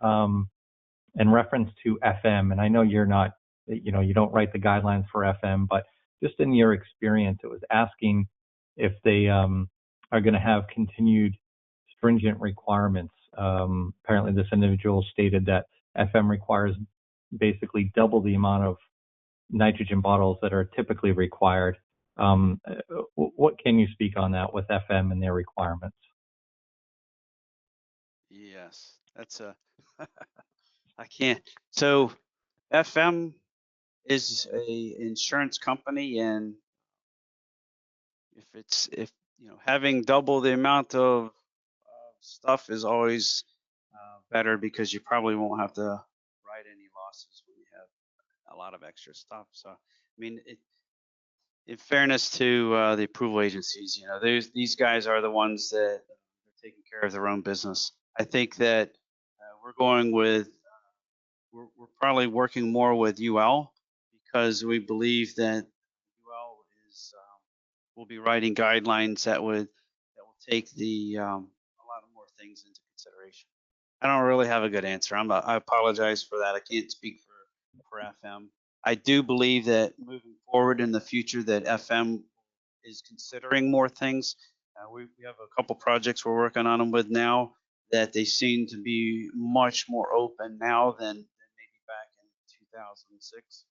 Speaker 2: in reference to FM, and I know you're not, you don't write the guidelines for FM, but just in your experience, it was asking if they are going to have continued stringent requirements. Apparently, this individual stated that FM requires basically double the amount of nitrogen bottles that are typically required. What can you speak on that with FM and their requirements?
Speaker 3: Yes, that's a, I can't. So FM is a insurance company, and if having double the amount of stuff is always better, because you probably won't have to write any losses when you have a lot of extra stuff. So I mean, in fairness to the approval agencies, these guys are the ones that are taking care of their own business. I think that we're probably working more with UL, because we believe that UL will be writing guidelines that will take a lot of more things into consideration. I don't really have a good answer. I apologize for that. I can't speak for FM. I do believe that moving forward in the future that FM is considering more things. We have a couple projects we're working on them with now that they seem to be much more open now than maybe back in 2006.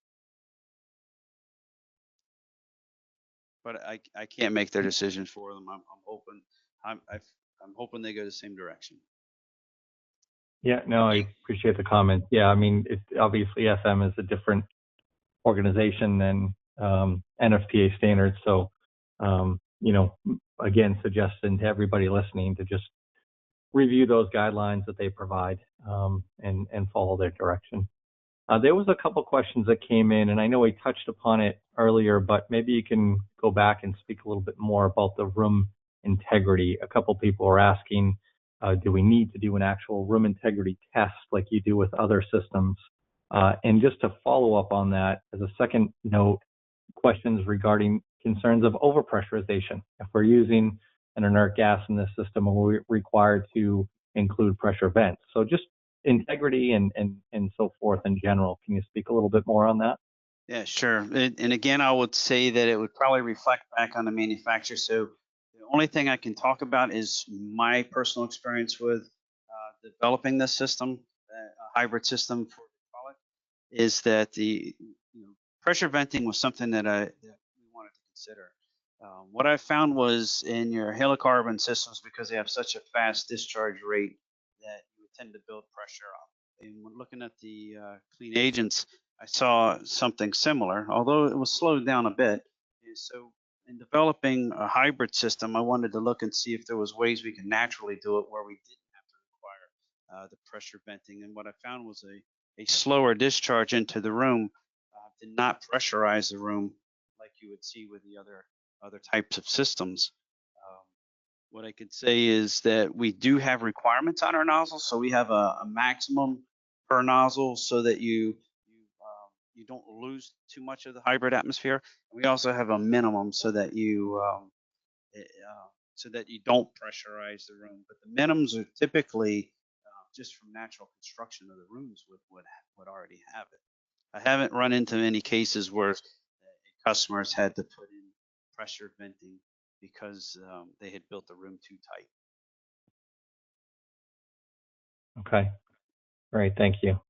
Speaker 3: But I can't make their decisions for them. I'm hoping they go the same direction.
Speaker 2: Yeah, no, I appreciate the comment. Yeah, I mean, obviously FM is a different organization than NFPA standards. So, again, suggesting to everybody listening to just review those guidelines that they provide and follow their direction. There was a couple questions that came in, and I know we touched upon it earlier, but maybe you can go back and speak a little bit more about the room integrity. A couple people are asking, do we need to do an actual room integrity test like you do with other systems? And just to follow up on that, as a second note, questions regarding concerns of overpressurization. If we're using an inert gas in this system, are we required to include pressure vents? So just integrity and so forth in general. Can you speak a little bit more on that?
Speaker 3: Yeah, sure. And again, I would say that it would probably reflect back on the manufacturer. So the only thing I can talk about is my personal experience with developing this system, a hybrid system for Victaulic, is that the pressure venting was something that we wanted to consider. What I found was in your halocarbon systems, because they have such a fast discharge rate, that you would tend to build pressure up. And when looking at the clean agents, I saw something similar, although it was slowed down a bit. And so in developing a hybrid system, I wanted to look and see if there was ways we could naturally do it where we didn't have to require the pressure venting. And what I found was a slower discharge into the room did not pressurize the room like you would see with the other types of systems. What I could say is that we do have requirements on our nozzles, so we have a maximum per nozzle so that you don't lose too much of the hybrid atmosphere. We also have a minimum so that you don't pressurize the room. But the minimums are typically just from natural construction of the rooms would already have it. I haven't run into any cases where customers had to put in pressure venting because they had built the room too tight.
Speaker 2: Okay, great, thank you.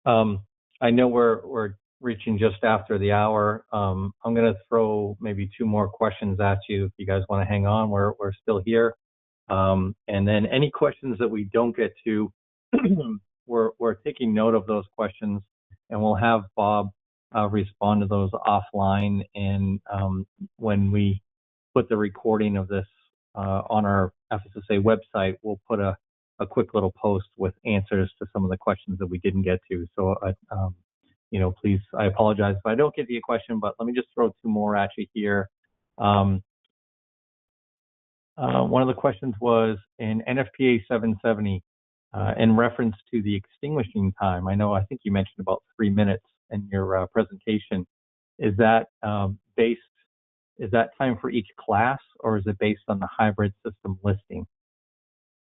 Speaker 2: I know we're reaching just after the hour. I'm going to throw maybe two more questions at you if you guys want to hang on. We're still here. And then any questions that we don't get to, we're taking note of those questions, and we'll have Bob respond to those offline. And when we put the recording of this on our FSSA website, we'll put a quick little post with answers to some of the questions that we didn't get to. So, please, I apologize if I don't get to your question, but let me just throw two more at you here. One of the questions was in NFPA 770, in reference to the extinguishing time. I think you mentioned about 3 minutes in your presentation. Is that is that time for each class, or is it based on the hybrid system listing?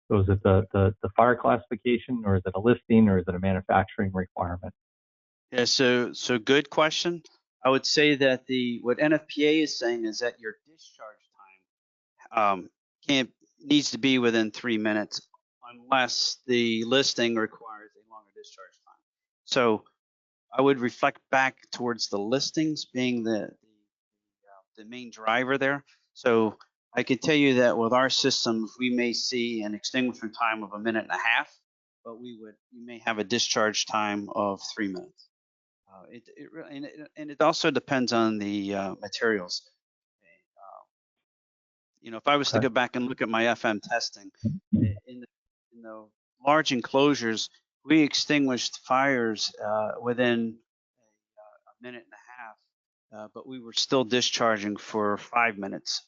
Speaker 2: So is it the fire classification, or is it a listing, or is it a manufacturing requirement?
Speaker 3: Yeah, so good question. I would say that what NFPA is saying is that your discharge time needs to be within 3 minutes unless the listing requires a longer discharge time. So I would reflect back towards the listings being the main driver there. So I can tell you that with our systems, we may see an extinguishment time of 1.5 minutes, but you may have a discharge time of 3 minutes. It also depends on the materials. If I was to go back and look at my FM testing, in the large enclosures, we extinguished fires within 1.5 minutes, but we were still discharging for 5 minutes.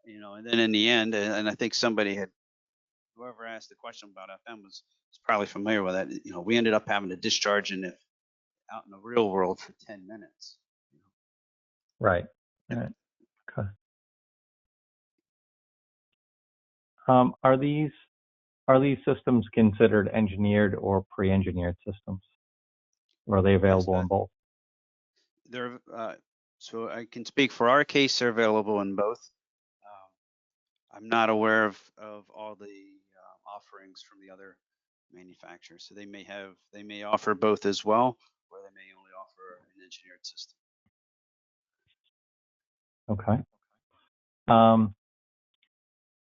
Speaker 3: And then in the end, and I think whoever asked the question about FM was probably familiar with that. We ended up having to discharge out in the real world for 10 minutes.
Speaker 2: Right. Okay. Are these systems considered engineered or pre-engineered systems? Or are they available in both?
Speaker 3: They're so I can speak for our case. They're available in both. I'm not aware of all the offerings from the other manufacturers. So they may offer both as well, or they may only offer an engineered system.
Speaker 2: Okay.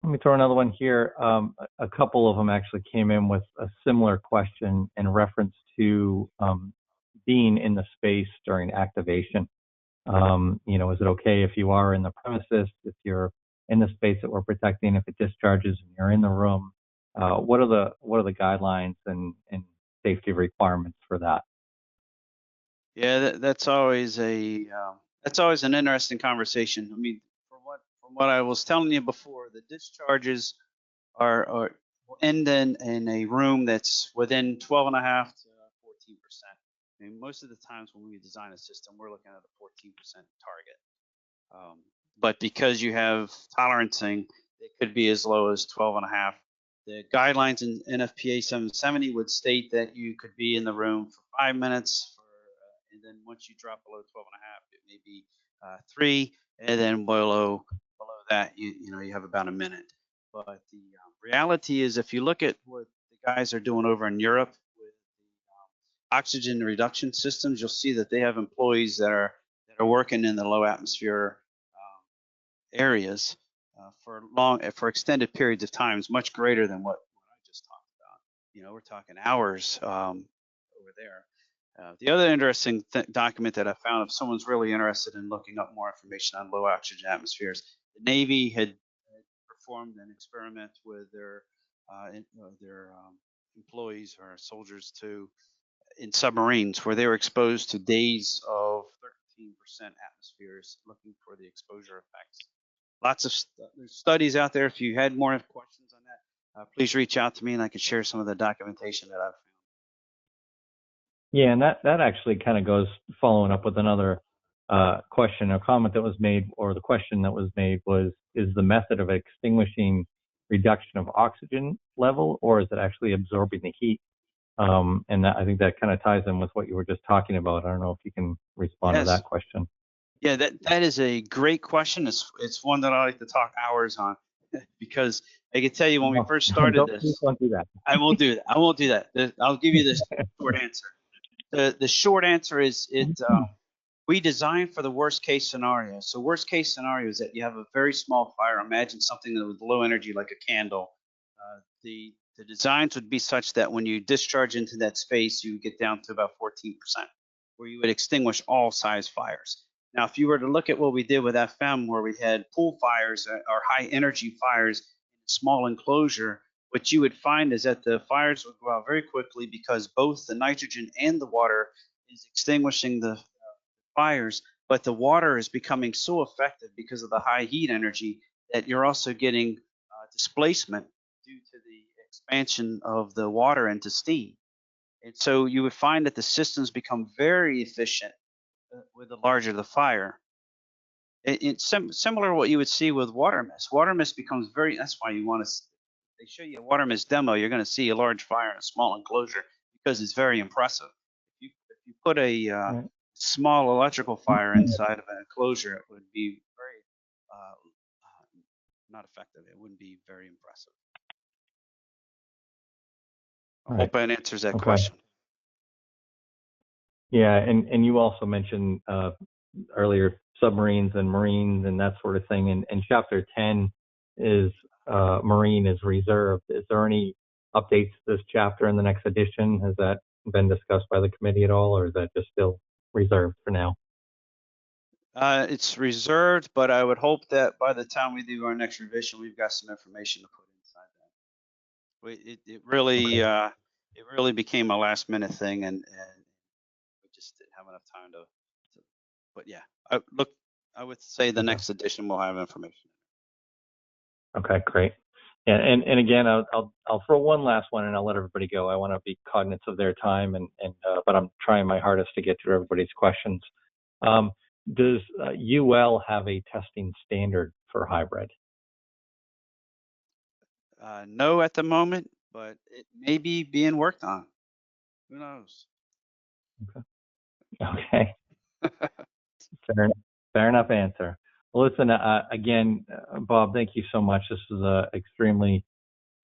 Speaker 2: Let me throw another one here. A couple of them actually came in with a similar question in reference to being in the space during activation. Is it okay if you are in the premises, if you're in the space that we're protecting, if it discharges and you're in the room? what are the guidelines and safety requirements for that?
Speaker 3: Yeah, that's always an interesting conversation. I mean, from what I was telling you before, the discharges are will end in a room that's within 12.5 to 14%. I mean, most of the times when we design a system, we're looking at a 14% target. But because you have tolerancing, it could be as low as 12.5. The guidelines in NFPA 770 would state that you could be in the room for 5 minutes, and then once you drop below 12.5, it may be 3, and then below that, you have about a minute. But the reality is, if you look at what the guys are doing over in Europe with the oxygen reduction systems, you'll see that they have employees that are working in the low atmosphere areas for extended periods of time, is much greater than what I just talked about. We're talking hours over there. The other interesting document that I found, if someone's really interested in looking up more information on low oxygen atmospheres, the Navy had performed an experiment with their employees or soldiers in submarines, where they were exposed to days of 13% atmospheres, looking for the exposure effects. Lots of there's studies out there. If you had more questions on that, please reach out to me and I can share some of the documentation that I've found.
Speaker 2: Yeah, and that actually kind of goes following up with another question or comment that was made, or the question that was made was, is the method of extinguishing reduction of oxygen level, or is it actually absorbing the heat? And I think that kind of ties in with what you were just talking about. I don't know if you can respond to that question.
Speaker 3: Yeah, that is a great question. It's one that I like to talk hours on because I can tell you when we first started this.
Speaker 2: Don't do that.
Speaker 3: I won't do that. I won't do that. I'll give you this short answer. The short answer is we design for the worst case scenario. So worst case scenario is that you have a very small fire. Imagine something that with low energy like a candle. The designs would be such that when you discharge into that space, you get down to about 14%, where you would extinguish all size fires. Now, if you were to look at what we did with FM, where we had pool fires or high energy fires in a small enclosure, what you would find is that the fires would go out very quickly because both the nitrogen and the water is extinguishing the fires, but the water is becoming so effective because of the high heat energy that you're also getting displacement due to the expansion of the water into steam. And so you would find that the systems become very efficient with the larger the fire. It's similar to what you would see with water mist. Water mist becomes that's why you want to, they show you a water mist demo, you're going to see a large fire in a small enclosure because it's very impressive. If you put a small electrical fire inside of an enclosure, it would be very not effective. It wouldn't be very impressive. I hope that answers that question.
Speaker 2: Yeah, and you also mentioned earlier submarines and marines and that sort of thing. And Chapter 10 is Marine is reserved. Is there any updates to this chapter in the next edition? Has that been discussed by the committee at all, or is that just still reserved for now?
Speaker 3: It's reserved, but I would hope that by the time we do our next revision, we've got some information to put inside that. It really became a last minute thing, and we just didn't have enough time to but yeah, I would say the next edition will have information.
Speaker 2: Okay, great. Yeah, and again, I'll throw one last one, and I'll let everybody go. I want to be cognizant of their time, but I'm trying my hardest to get through everybody's questions. Does UL have a testing standard for hybrid?
Speaker 3: No, at the moment, but it may be being worked on. Who knows?
Speaker 2: Okay. Fair enough answer. Well, listen, again, Bob, thank you so much. This is an extremely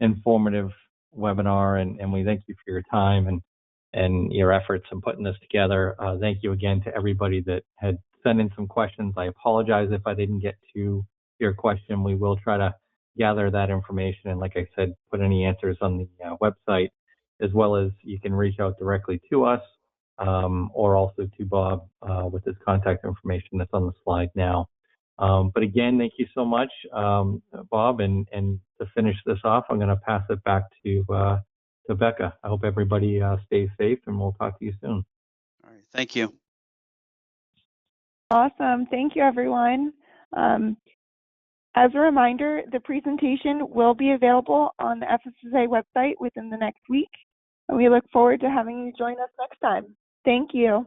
Speaker 2: informative webinar, and we thank you for your time and your efforts in putting this together. Thank you again to everybody that had sent in some questions. I apologize if I didn't get to your question. We will try to gather that information, and like I said, put any answers on the website, as well as you can reach out directly to us or also to Bob with his contact information that's on the slide now. But again, thank you so much, Bob, and to finish this off, I'm going to pass it back to Becca. I hope everybody stays safe, and we'll talk to you soon.
Speaker 3: All right. Thank you.
Speaker 1: Awesome. Thank you, everyone. As a reminder, the presentation will be available on the FSSA website within the next week, and we look forward to having you join us next time. Thank you.